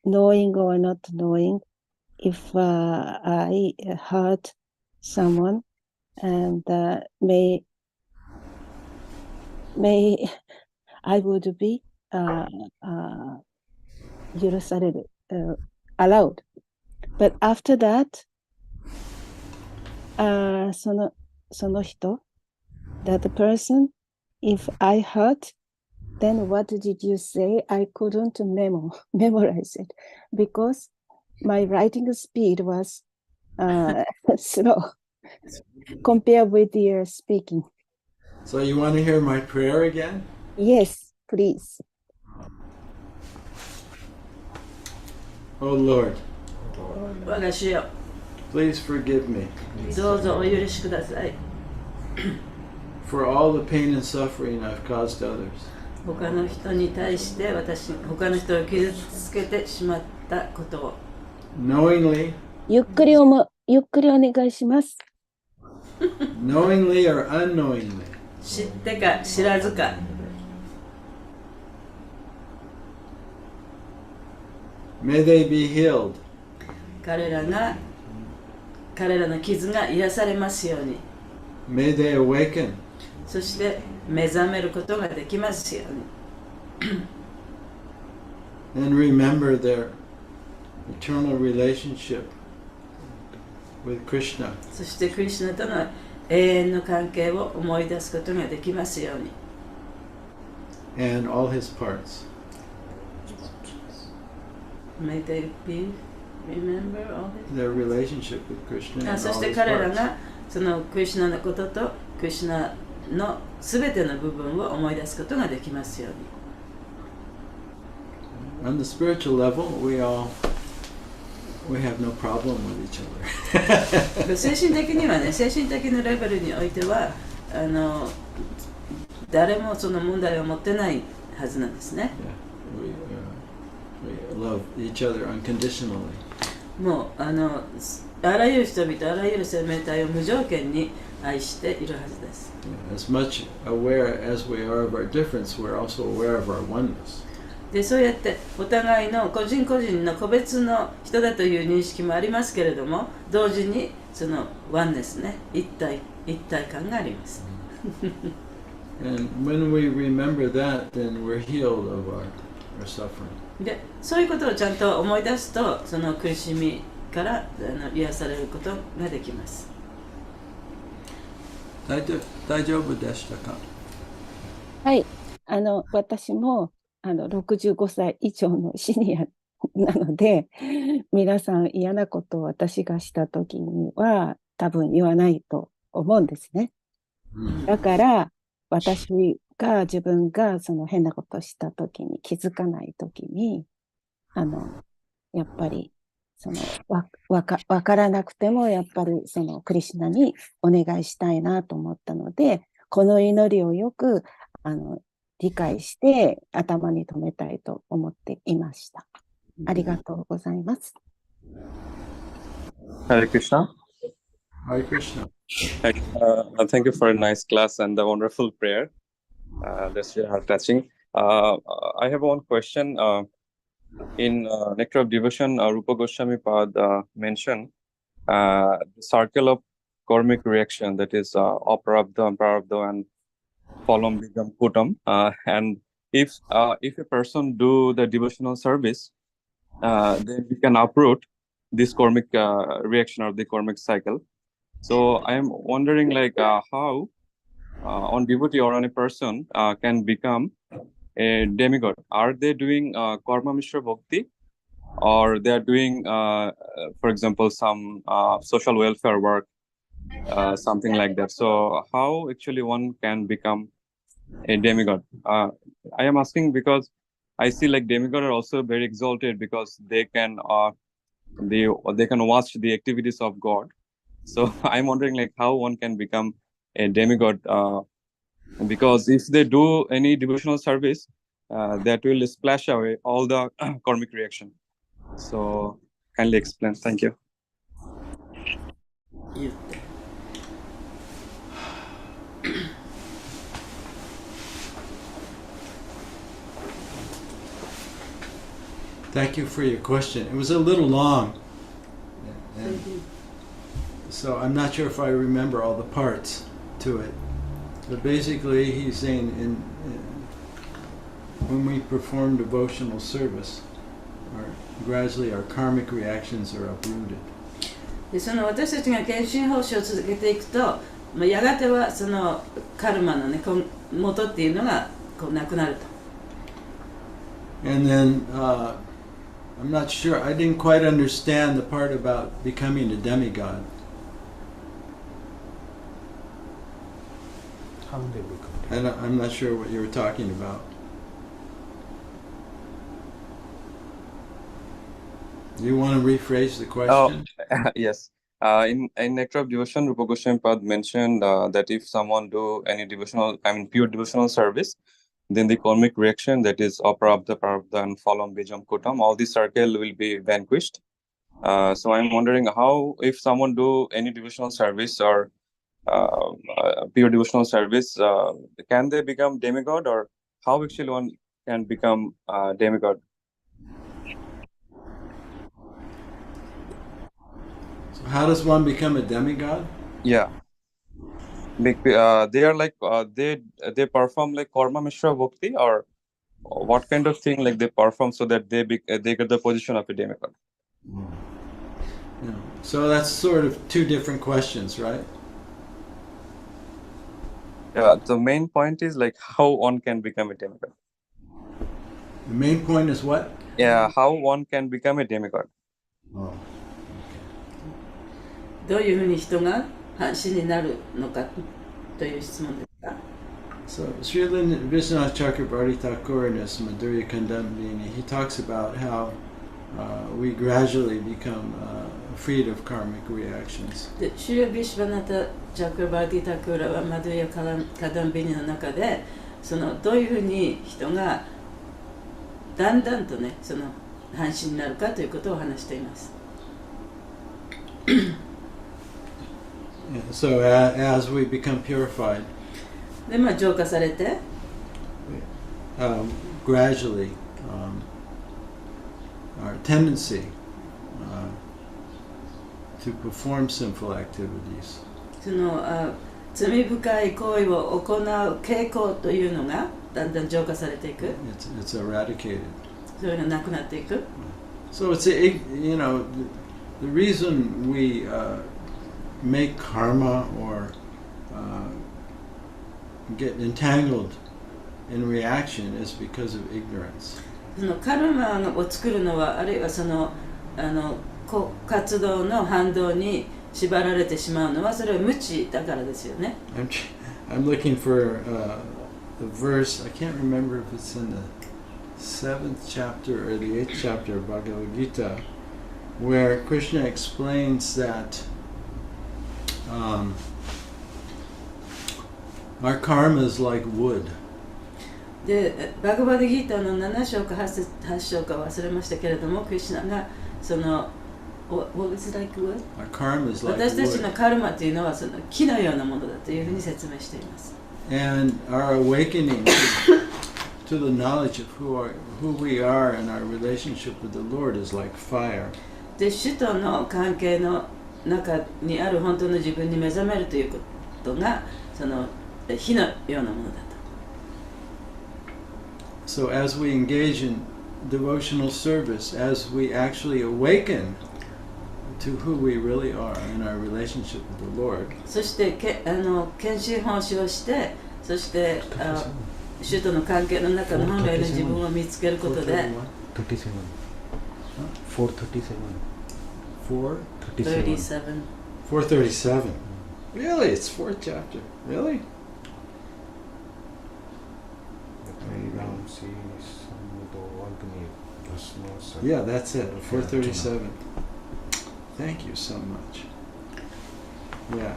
knowing or not knowing, if I hurt someone and may I would be 許される、allowed. But after that, その人、that person, if I hurt, then what did you say? I couldn't memorize it because my writing speed was slow compared with your speaking. So you want to hear my prayer again? Yes, please. Oh Lord, 我が主よ、 please forgive me どうぞお許しください。 for all the pain and suffering I've caused others. 他の人に対して他の人を傷つけてしまったことを Knowingly, ゆっくりお願いします。knowingly or unknowingly. 知ってか知らずか May they be healed. 彼らの傷が癒されますように。 May they awaken. そして目覚めることができますように。and remember their eternal relationship with Krishna. そしてクリシュナとの永遠の関係を思い出すことができますように。And all his parts. May they be remember all this? Their relationship with Krishna あ、 and そ all して his 彼ら parts. がそのクリシュナのこととクリシュナのすべての部分を思い出すことができますように。 On the spiritual level, we have no problem with each other. 精神的にはね、精神的なレベルにおいては誰もその問題を持ってないはずなんですね。 We love each other unconditionally. もうあらゆる人々、あらゆる生命体を無条件に愛しているはずです。 As much aware as we are of our difference, we're also aware of our oneness. でそうやってお互いの個人個人の個別の人だという認識もありますけれども、同時にそのワンですね、一体感があります。And when we remember that, then we're healed of our suffering. でそういうことをちゃんと思い出すと、その苦しみから癒されることができます。大丈夫でしたか？はい、私も65歳以上のシニアなので、皆さん嫌なことを私がしたときには多分言わないと思うんですね。だから自分がその変なことをしたときに気づかないときに、やっぱりそのわからなくてもやっぱりそのクリシュナにお願いしたいなと思ったので、この祈りをよく理解して頭に留めたいと思っていました。ありがとうございます。Hare Krishna. Hare Krishna. Thank you for a nice class and the wonderful prayer. That's really heart-touching. I have one question. In Nectar of Devotion, Rupa Goswami Pad mentioned the circle of karmic reaction, that is aprarabdha, prarabdha, and phalam bidam kutam. And if a person do the devotional service, then we can uproot this karmic reaction or the karmic cycle. So I am wondering, like, how on devotee or on a person can become a demigod. Are they doing karma mishra bhakti, or they are doing, for example, some social welfare work, something like that? So how actually one can become a demigod? I am asking because I see like demigod are also very exalted because they can watch the activities of God. So I'm wondering like how one can become a demigod, because if they do any devotional service, that will splash away all the karmic reaction. So kindly explain. Thank you. Thank you for your question. It was a little long, and so I'm not sure if I remember all the parts to it. But basically, he's saying when we perform devotional service, gradually our karmic reactions are uprooted. でその私たちが献身奉仕を続けていくと、やがてはそのカルマのね元っていうのがこうなくなると。And then I'm not sure. I didn't quite understand the part about becoming a demigod. How they become? And I'm not sure what you were talking about. Do you want to rephrase the question? Yes. In Nectar of Devotion, Rupa Goswami Pad mentioned that if someone do any pure devotional service, then the karmic reaction, that is aprarabdha, prarabdha, and phalam bijam kutam, all the circle will be vanquished. So I'm wondering how, if someone do any devotional service or pure devotional service, can they become demigod, or how actually one can become demigod? So how does one become a demigod? Yeah. They are like they perform like karma mishra bhakti, or what kind of thing like they perform so that they get the position of a demigod? Yeah. So that's sort of two different questions, right? Yeah, the main point is like how one can become a demigod. The main point is what? Yeah, how one can become a demigod. Oh. どういうふうに人が半身になるのかという質問ですか。 So Srila Vishwanath Chakrabarti Thakur in his Madhurya Kandambini, he talks about how we gradually become freed of karmic reactions. でシュリ・ビシュバナタ・チャクラバーティ・タクーラはマドゥヤ・カダンビニの中でそのどういうふうに人がだんだんとねその半身になるかということを話しています。So as we become purified, で浄化されて、gradually our tendency to perform sinful activities その罪深い行為を行う傾向というのがだんだん浄化されていく。it's eradicated. それがなくなっていく。 So it's you know the reason we make karma or get entangled in reaction is because of ignorance. そのカルマを作るのはあるいはその活動の反動に縛られてしまうのはそれは無知だからですよね。I'm looking for the verse. I can't remember if it's in the 7th chapter or the 8th chapter of Bhagavad Gita, where Krishna explains that our karma is like wood. でバガバディギーターの7章か8章か忘れましたけれども、クリシュナがそのWhat was it like wood? Our karma is like 私たち wood. のカルマというのはその木のようなものだというふうに説明しています。And our awakening to the knowledge of who we are and our relationship with the Lord is like fire. で主との関係の中にある本当の自分に目覚めるということがその火のようなものだと。So as we engage in devotional service, as we actually awaken to who we really are in our relationship with the Lord, そして献身奉仕をして、そして主との関係の中の本来の自分を見つけることで、 437. Really? It's 4th chapter. Really? Yeah, that's it. 437. Thank you so much. Yeah.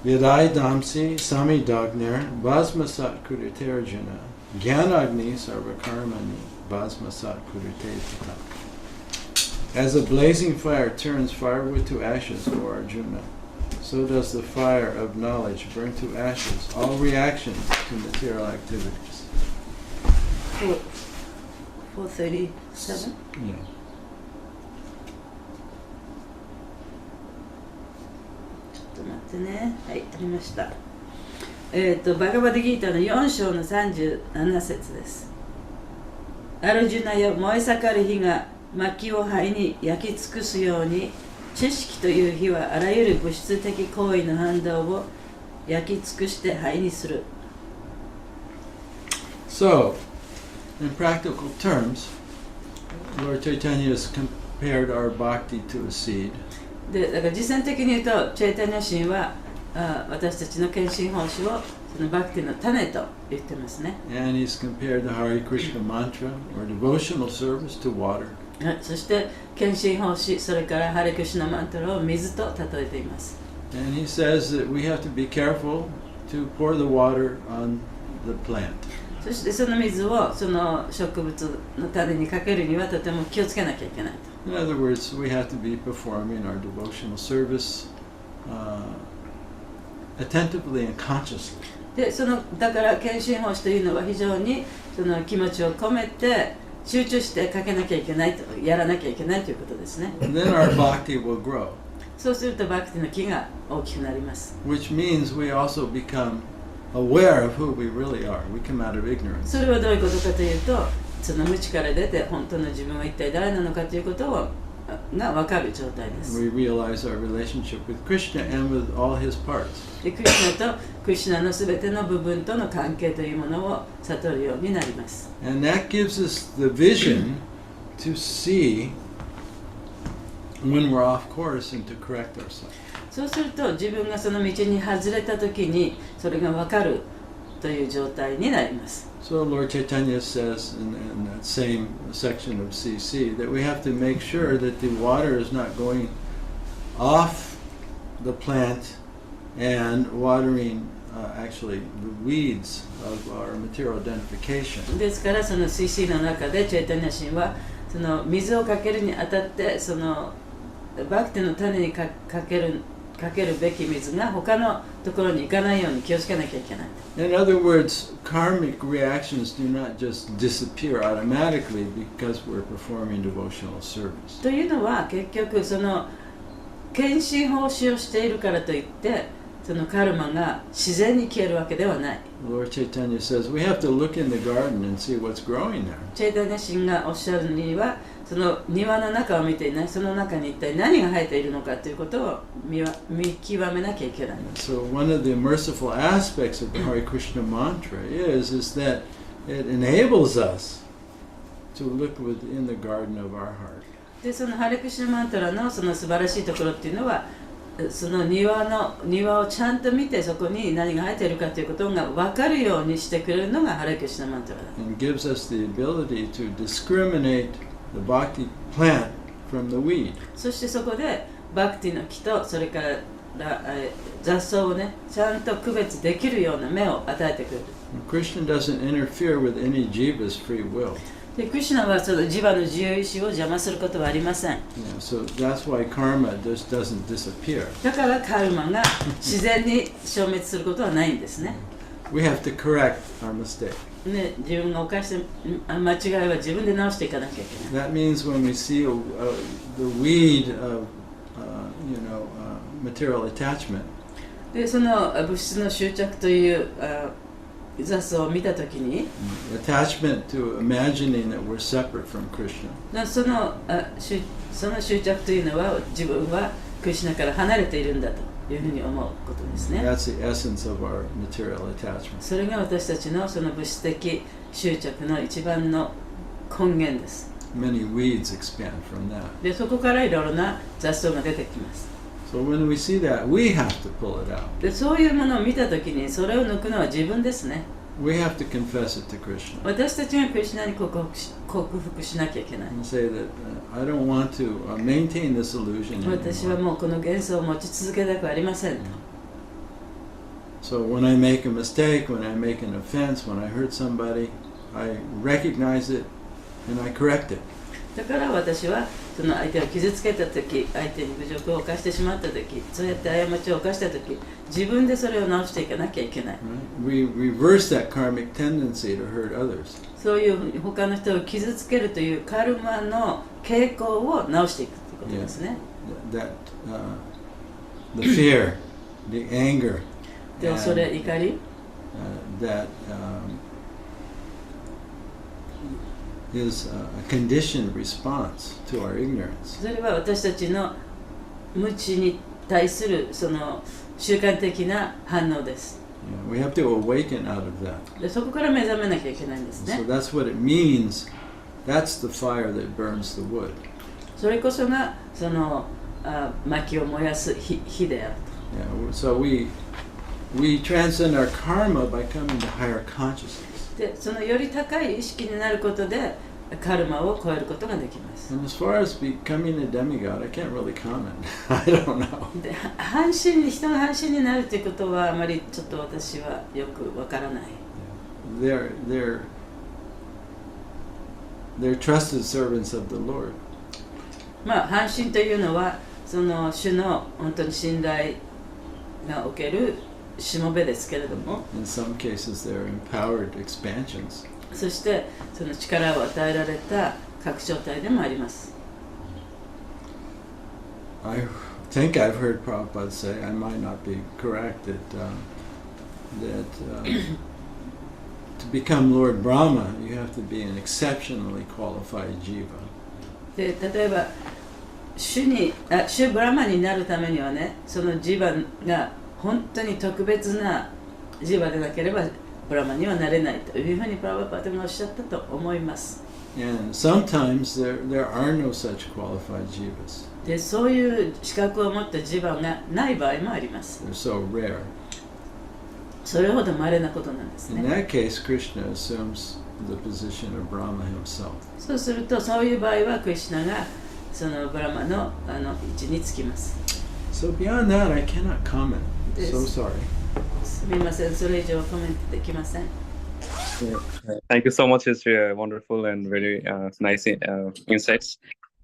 Vidai damsi sami dagner basmasat kurite arjuna gyanagni sarvakarmani basmasat kurite tata. As a blazing fire turns firewood to ashes, O Arjuna, so does the fire of knowledge burn to ashes all reactions to material activities. 437? Yeah. ちょっと待ってね。はい、ありました。バガバディギーターの4章の37節です。アルジュナよ、燃え盛る火が薪を灰に焼き尽くすように、知識という火はあらゆる物質的行為の反動を焼き尽くして灰にする。So, in practical terms, Lord Chaitanya has compared our bhakti to a seed. でだから実践的に言うと、チェイタニャ神は私たちの献身奉仕をそのバクティの種と言ってますね。And he's compared the Hare Krishna mantra or devotional service to water. そして献身奉仕、それからハレクシュナマントラを水と例えています。And he says that we have to be careful to pour the water on the plant. そしてその水をその植物の種にかけるにはとても気をつけなきゃいけないと。In other words, we have to be performing our devotional service attentively and consciously. でだから献身奉仕というのは非常にその気持ちを込めて集中してかけなきゃいけないと、やらなきゃいけないということですね。And then our bhakti will grow. そうするとバクティの木が大きくなります。Which means we also become aware of who we really are. We come out of ignorance. それはどういうことかというと、その無知から出て本当の自分は一体誰なのかということが分かる状態です。We realize our relationship with Krishna and with all his parts. でクリシナとクリシナのすべての部分との関係というものを悟るようになります。And that gives us the vision to see when we're off course and to correct ourselves. そうすると自分がその道に外れた時にそれが分かるという状態になります。So Lord Chaitanya says in that same section of CC that we have to make sure that the water is not going off the plant and watering actually the weeds of our material identification. ですからその CC の中でチェイタニャ神はその水をかけるにあたってそのバクテの種にかけるべき水が他のところに行かないように気をつけなきゃいけない。In other words, karmic reactions do not just disappear automatically because we're performing devotional service. というのは結局その献身奉仕をしているからといってそのカルマが自然に消えるわけではない。Lord Chaitanya says we have to look in the garden and see what's growing there. チェイタニャ神がおっしゃるにはその庭の中を見ていない、その中に一体何が生えているのかということを見極めなきゃいけない。So one of the merciful aspects of the Hare Krishna mantra is that it enables us to look within the garden of our heart. でそのハレクシュナマントラのその素晴らしいところっていうのはその庭をちゃんと見てそこに何が生えているかということが分かるようにしてくれるのがハレクシュナマントラだ。And gives us the ability to discriminate the bhakti plant from the weed. そしてそこでバクティの木とそれから雑草をねちゃんと区別できるような目を与えてくれる。Krishna doesn't interfere with any jiva's free will. でクリシュナはそのジバの自由意志を邪魔することはありません。Yeah, so that's why karma just doesn't disappear. だからカルマが自然に消滅することはないんですね。We have to correct our mistake. ね、自分が犯した間違いは自分で直していかなきゃいけない。That means when we see the weed of material attachment, でその物質の執着という雑草を見たときに、attachment to imagining that we're separate from Krishna. その執着というのは自分はクリシュナから離れているんだというふうに思うことですね。That's the essence of our material attachment. それが私たちのその物質的執着の一番の根源です。Many weeds expand from that. でそこからいろいろな雑草が出てきます。So when we see that, we have to pull it out. でそういうものを見たときにそれを抜くのは自分ですね。We have to confess it to Krishna 私たちがクリシュナに克服しなきゃいけない。and say that I don't want to maintain this illusion 私は anymore. もうこの幻想を持ち続けたくありませんと。So when I make a mistake, when I make an offense, when I hurt somebody, I recognize it and I correct it. だから私はその相手を傷つけたとき、相手に侮辱を犯してしまったとき、そうやって過ちを犯したとき、自分でそれを直していかなきゃいけない。We reverse that karmic tendency to hurt others. そういう他の人を傷つけるというカルマの傾向を直していくということですね。That the fear, the anger, で恐れ、怒り、that is a conditioned response to our ignorance. それは私たちの無知に対するその習慣的な反応です。Yeah, we have to awaken out of that. でそこから目覚めなきゃいけないんですね。 So that's what it means. That's the fire that burns the wood. それこそがその薪を燃やす火であると。Yeah, so we transcend our karma by coming to higher consciousness. でそのより高い意識になることでカルマを超えることができます。And as far as becoming a demigod, I can't really comment. I don't know. で人が半身になるということはあまりちょっと私はよくわからない。They're trusted servants of the Lord. まあ半身というのはその主の本当に信頼がおけるしもべですけれども、In some cases, they're empowered expansions. そしてその力を与えられた拡張体でもあります。I think I've heard Prabhupada say, I might not be correct, that that to become Lord Brahma, you have to be an exceptionally qualified jiva. で例えば主ブラマになるためにはね、そのジバが本当に特別なジバでなければブラマにはなれないというふうにプラバパテもおっしゃったと思います。And sometimes there are no such qualified jivas. でそういう資格を持ったジバがない場合もあります。They're so rare. それほど稀なことなんですね。 In that case, Krishna assumes the position of Brahma himself. そうすると、そういう場合はクリシュナがそのブラマの位置につきます。So beyond that, I cannot comment. Yes. So sorry. すみません、それ以上コメントできません。Thank you so much. It's wonderful and very nice insights.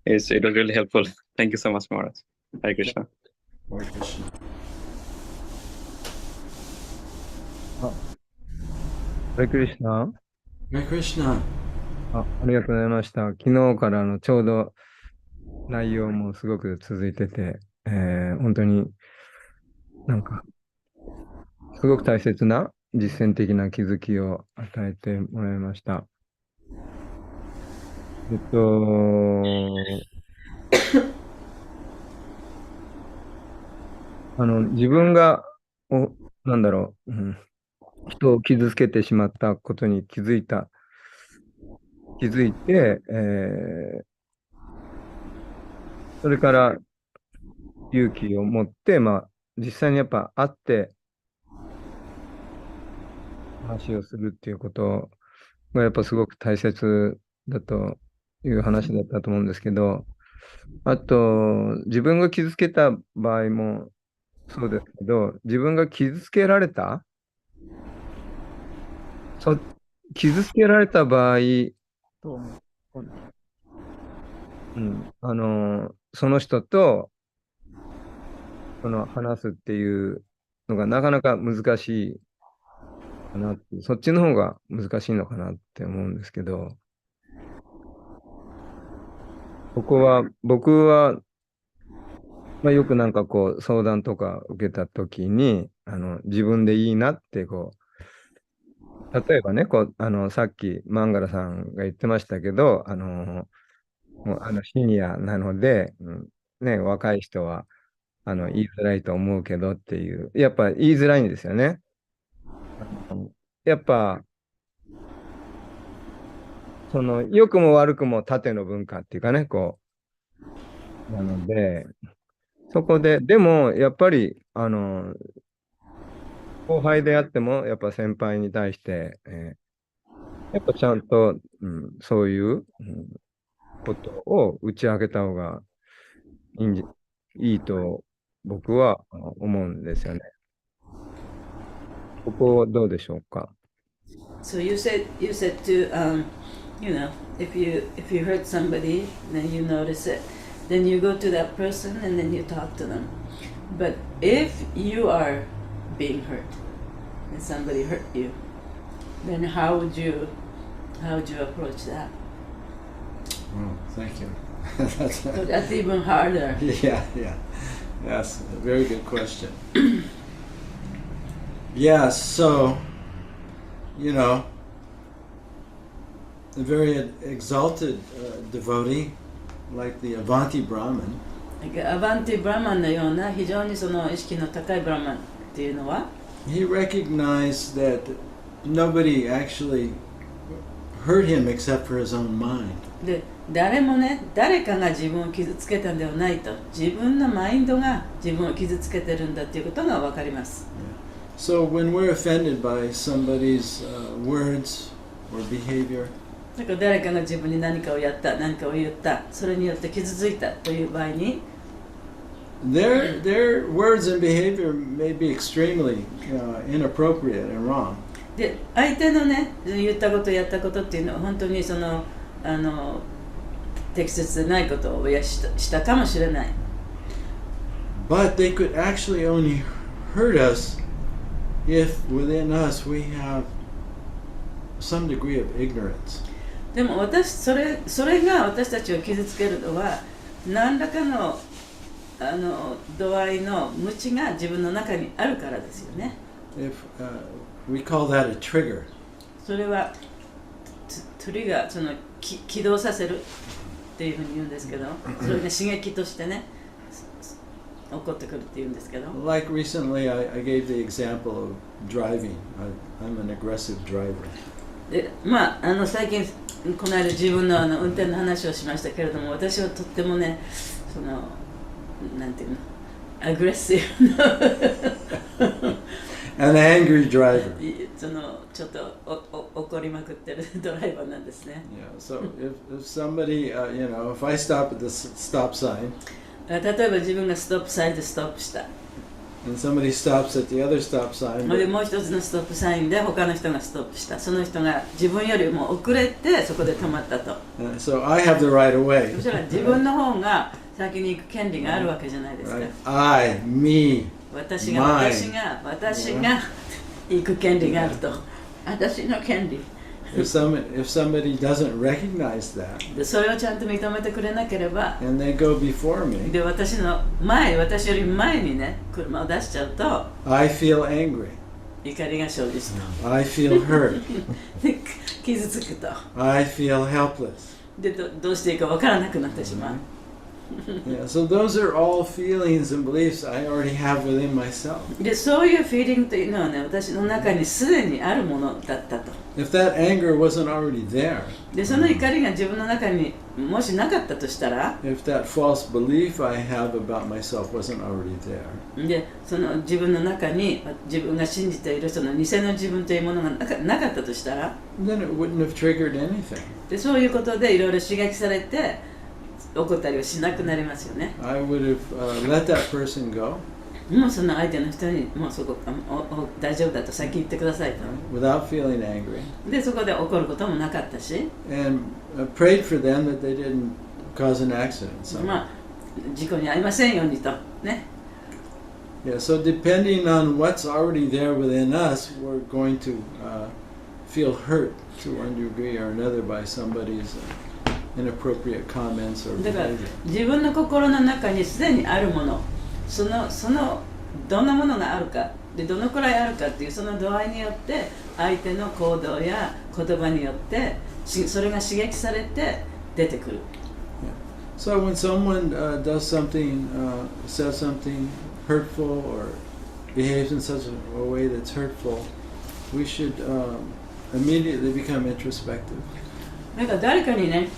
It was really helpful. Thank you so much, Maharaj. Hare Krishna. Hare Krishna. ハレクリシナ。 Hare Krishna. ありがとうございました。昨日からちょうど内容もすごく続いてて、本当になんかすごく大切な実践的な気づきを与えてもらいました。自分がなんだろう、人を傷つけてしまったことに気づいて、それから勇気を持って、実際にやっぱ会って話をするっていうことがやっぱすごく大切だという話だったと思うんですけど、あと自分が傷つけた場合もそうですけど、自分が傷つけられた場合、その人と話すっていうのがなかなか難しいかなって、そっちの方が難しいのかなって思うんですけど、僕は、よくなんかこう相談とか受けたときに、自分でいいなって例えばね、さっきマンガラさんが言ってましたけど、もうシニアなので、若い人は言いづらいと思うけどっていう、やっぱ言いづらいんですよね。やっぱ、良くも悪くも縦の文化っていうかね、なので、そこで、でも、やっぱり、後輩であっても、やっぱ先輩に対して、やっぱちゃんと、そういう、ことを打ち明けた方がいいと僕は思うんですよね。ここどうでしょうか。So you said to if you hurt somebody, then you notice it, then you go to that person and then you talk to them. But if you are being hurt and somebody hurt you, then how would you approach that? Oh, thank you. So that's even harder. Yeah. Yes, a very good question. Yeah, so, a very exalted devotee, like the Avanti Brahman, アバンティブラマンのような非常にその意識の高いブラマンっていうのは、he recognized that nobody actually hurt him except for his own mind. で誰かが自分を傷つけたんではないと、自分のマインドが自分を傷つけてるんだっていうことが分かります。So when we're offended by somebody's words or behavior, だから誰かが自分に何かをやった、何かを言った、それによって傷ついたという場合に、their words and behavior may be extremely inappropriate and wrong. で相手のね言ったことやったことっていうのは本当に適切でないことをしたかもしれない。But they could actually only hurt us if within us we have some degree of ignorance. でもそれが私たちを傷つけるのは何らかの度合いの無知が自分の中にあるからですよね。we call that a trigger. それはトリガー、その起動させるっていうふうに言うんですけど、それが刺激としてね起こってくるっていうんですけど。Like recently, I gave the example of driving. I'm an aggressive driver. で、最近この間自分の運転の話をしましたけれども、私はとってもね、そのなんていうの、アグレッシブなAn angry driver. そのちょっと怒りまくってるドライバーなんですね。Yeah. So if somebody, if I stop at the stop sign, 例えば自分がストップサインでストップした。and somebody stops at the other stop sign. でもう一つのストップサインで他の人がストップした。その人が自分よりも遅れてそこで止まったと。So I have the right of way. そしたら自分の方が先に行く権利があるわけじゃないですか。I, me, 私が行く権利があると。私の権利。If somebody doesn't recognize that, でそれをちゃんと認めてくれなければ、 and they go before me, で私より前にね車を出しちゃうと、 I feel angry. 怒りが生じる I feel hurt. と。傷つくと。I feel helpless. でどうしていいかわからなくなってしまう。Yeah, so those are all feelings and beliefs I already have within myself. でそういうフィーリングというのはね、私の中にすでにあるものだったと。If that anger wasn't already there, でその怒りが自分の中にもしなかったとしたら、 if that false belief I have about myself wasn't already there, でその自分の中に自分が信じているその偽の自分というものがなかったとしたら、 then it wouldn't have triggered anything. でそういうことでいろいろ刺激されて怒ったりはしなくなりますよね。 I would have let that person go もうその相手の人にもうそこ大丈夫だと先言ってくださいと。 without feeling angry, でそこで怒ることもなかったし、 and prayed for them that they didn't cause an accident. So, 事故に遭いませんようにとね。yeah, so depending on what's already there within us, we're going to feel hurt to one degree or another by somebody's inappropriate comments or だから behavior. 自分の心の中にすでにあるもの、そのどんなものがあるかでどのくらいあるかっていうその度合いによって相手の行動や言葉によってそれが刺激されて出てくる。So when someone does something, says something hurtful or behaves in such a way that's hurtful, we should immediately become introspective. なんか誰かにね、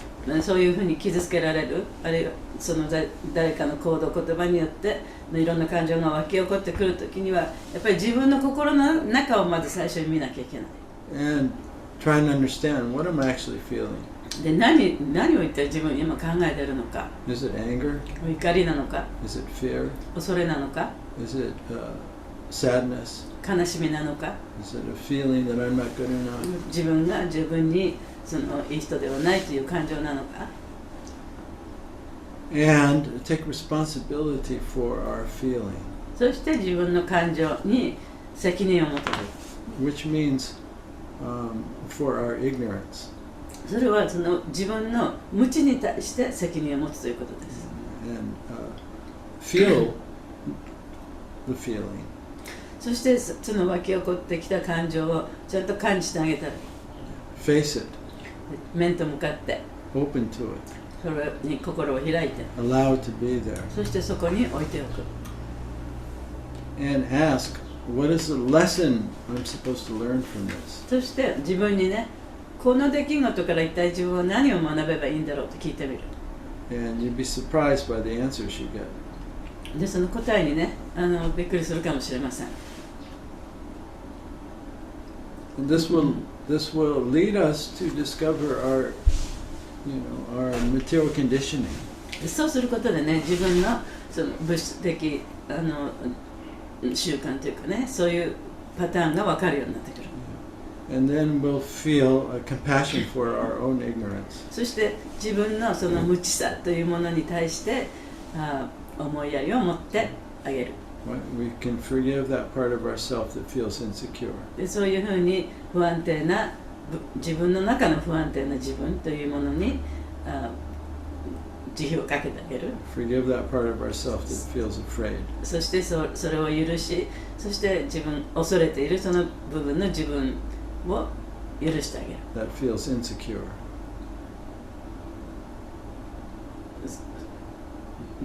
そういうふうに傷つけられる、あるいはその誰かの行動言葉によっていろんな感情が湧き起こってくるときにはやっぱり自分の心の中をまず最初に見なきゃいけない。 And try and understand, what am I actually feeling? で何を一体自分今考えているのか。 Is it anger? 怒りなのか。 Is it fear? 恐れなのか。 Is it sadness? 悲しみなのか。 Is it a feeling that I'm not good enough? 自分が十分にそのいい人ではないという感情なのか。 And take responsibility for our feeling. そして自分の感情に責任を持てる。 Which means for our ignorance. それはその自分の無知に対して責任を持つということです。 And feel the feeling. そしてその湧き起こってきた感情をちゃんと感じてあげたら。 Face it. 面と向かって。Open to it. それに心を開いて。Allow it to be there. そしてそこに置いておく。 And ask, what is the lesson I'm supposed to learn from this? そして自分にね、この出来事から一体自分は何を学べばいいんだろうと聞いてみる。 And you'd be surprised by the answers you get. で、その答えにね、びっくりするかもしれません。And this will lead us to discover our material conditioning. そうすることでね、自分のその物質的習慣というかね、そういうパターンが分かるようになってくる。And then we'll feel a compassion for our own ignorance. そして自分のその無知さというものに対して思いやりを持ってあげる。We can forgive that part of ourself that feels insecure. で、そういうふうに不安定な自分の中の不安定な自分というものに慈悲をかけてあげる。 Forgive that part of ourself that feels afraid. そしてそれを許し、そして自分恐れているその部分の自分を許してあげる。 That feels insecure.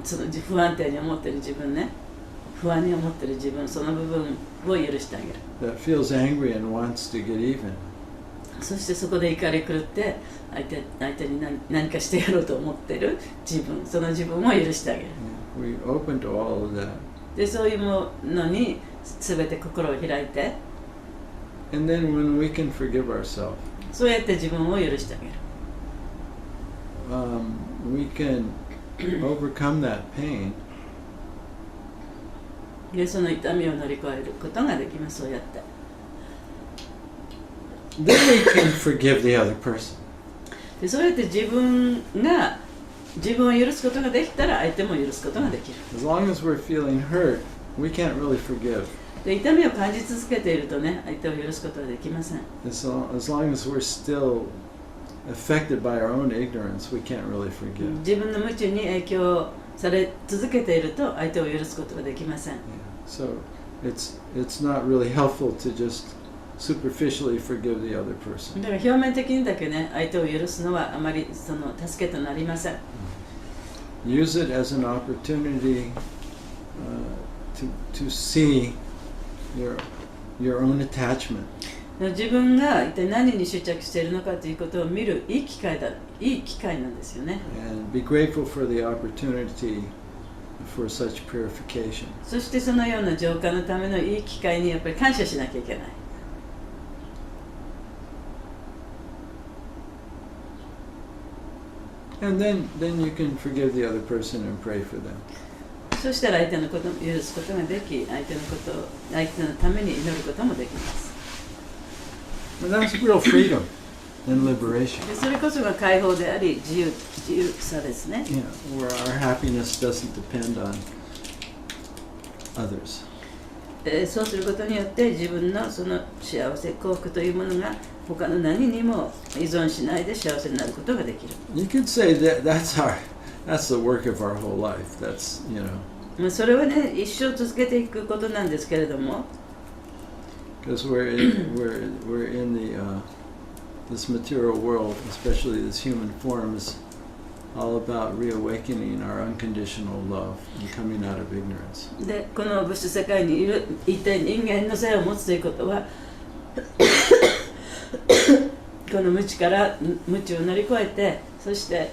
その不安定に思っている自分ね、不安に思っている自分、その部分を許してあげる。 That feels angry and wants to get even. そしてそこで怒り狂って相手に何かしてやろうと思っている自分、その自分を許してあげる。 We open to all of that. で、そういうものに全て心を開いて、 And then when we can forgive ourselves, そうやって自分を許してあげる。 we can overcome that pain で、その痛みを乗り越えることができます。そうやって。 then we can forgive the other person. で、そうやって自分を許すことができたら相手も許すことができる。 As long as we're feeling hurt, we can't really forgive. で、痛みを感じ続けているとね、相手を許すことはできません。 As long as we're still affected by our own ignorance, we can't really forgive. 自分の無知に影響され続けていると相手を許すことができません。 Yeah. So it's not really helpful to just superficially forgive the other person. だから表面的にだけね、相手を許すのはあまりその助けとなりません。 Use it as an opportunity to see your own attachment. 自分が一体何に執着しているのかということを見るいい機会なんですよね。 And be grateful for the opportunity for such purification. そしてそのような浄化のためのいい機会にやっぱり感謝しなきゃいけない。 And then you can forgive the other person and pray for them. そしたら相手のことを許すことができ、相手のために祈ることもできます。 And that's real freedom and liberation. で、それこそが解放であり自由さですね。 Yeah, where our happiness doesn't depend on others. そうすることによって自分のその幸せ幸福というものが他の何にも依存しないで幸せになることができる。 You could say that's the work of our whole life. That's, you know. それはね、一生続けていくことなんですけれども。 Because we're in this material world, especially this human form, is all about reawakening our unconditional love and coming out of ignorance. で、この物質世界にいる一体人間の性を持つということはこの無知から無知を乗り越えて、そして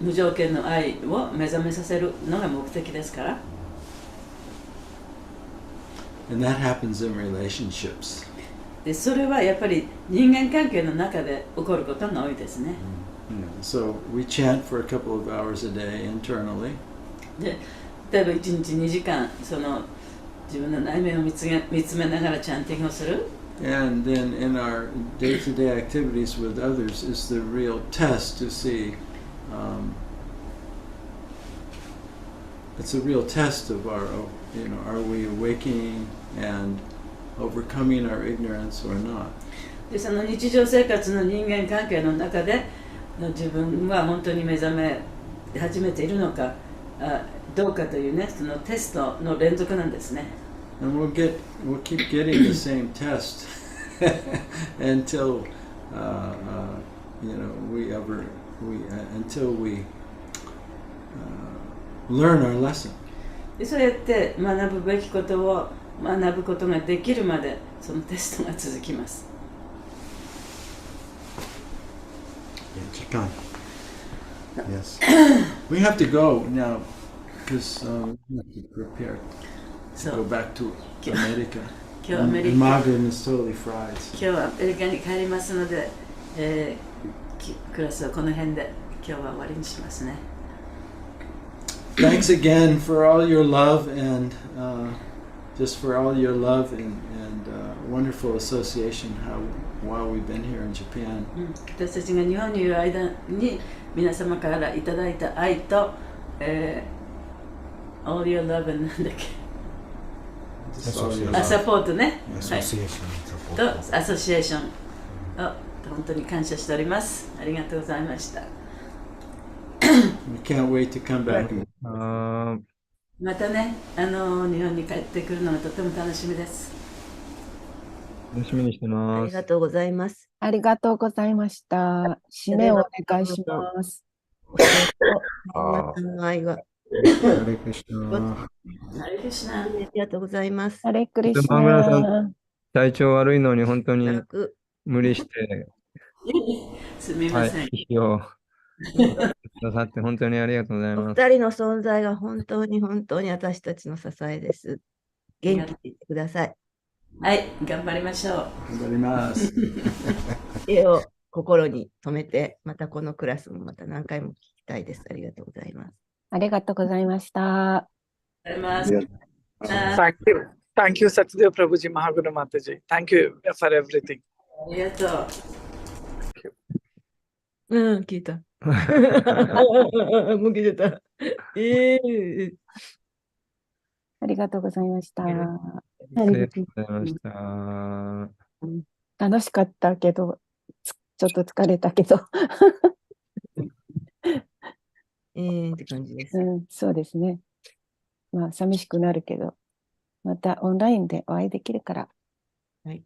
無条件の愛を目覚めさせるのが目的ですから。 And that happens in relationships. で、それはやっぱり人間関係の中で起こることが多いですね。 So we chant for a couple of hours a day internally. で、例えば1日2時間その自分の内面を見つめながらチャンティングをする。 And then in our day-to-day activities with others is the real test to see. It's a real test of our, are we awakening and overcoming our ignorance or not? で、その日常生活の人間関係の中で自分は本当に目覚め始めているのかどうかというね、そのテストの連続なんですね。 And we'll keep getting the same test until until we learn our lesson. で、そうやって学ぶべきことを学ぶことができるまでそのテストが続きます。 Chikan. Yes. We have to go now because we have to prepare to go back to America. 今日アメリ And カ Marvin is totally fried. 今日はアメリカに帰りますので、クラスはこの辺で今日は終わりにしますね。 Thanks again for all your love and just for all your love and wonderful association while we've been here in Japan. 私たちが日本にいる間に皆様からいただいた愛と、all your love and なんだっけ、サポートね、はい、とアソシエーションを本当に感謝しております。ありがとうございました。We can't wait to come back. あーまたね、日本に帰ってくるのがとても楽しみです。楽しみにしてあます。りがとうございます。ありがとうございました。締めをお願いします。お世話の愛が。ハレクリシナ。ハレクリシナ。ありがとうございます。ハレクリシマグラさナ。体調悪いのに本当に楽無理して、すみはい、ません。日をくださって本当にありがとうございおます。二人の存在が本当に私たちの支えです。元気でいてください。はい、頑張りましょう。頑張ります。絵を心に留めて、またこのクラスもまた何回も聞きたいです。ありがとうございます。ありがとうございました。頑張ります。Thank you. Thank you, Satyadeva Prabhuji, Mahaguru Mataji. Thank you for everything. ありがとう。うん、聞いた。もう聞いてた。ありがとうございました。ありがとうございました。楽しかったけど、ちょっと疲れたけど。って感じです。そうですね。まあ、寂しくなるけど、またオンラインでお会いできるから。はい。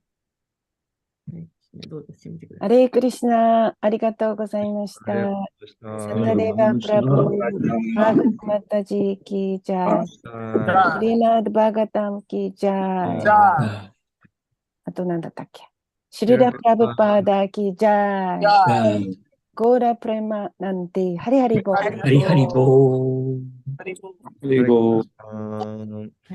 どうぞしてみてください。ハレークリシナ、ありがとうございました。サタデーバプラブ、バーガタマタジーキージャイ、シリマードバーガタムキージャイ、あと何だったっけ、シリラプラブパーダーキージャイ、ゴーラプレマなんて、ハリハリボー。ハリハリボー。ハリボー。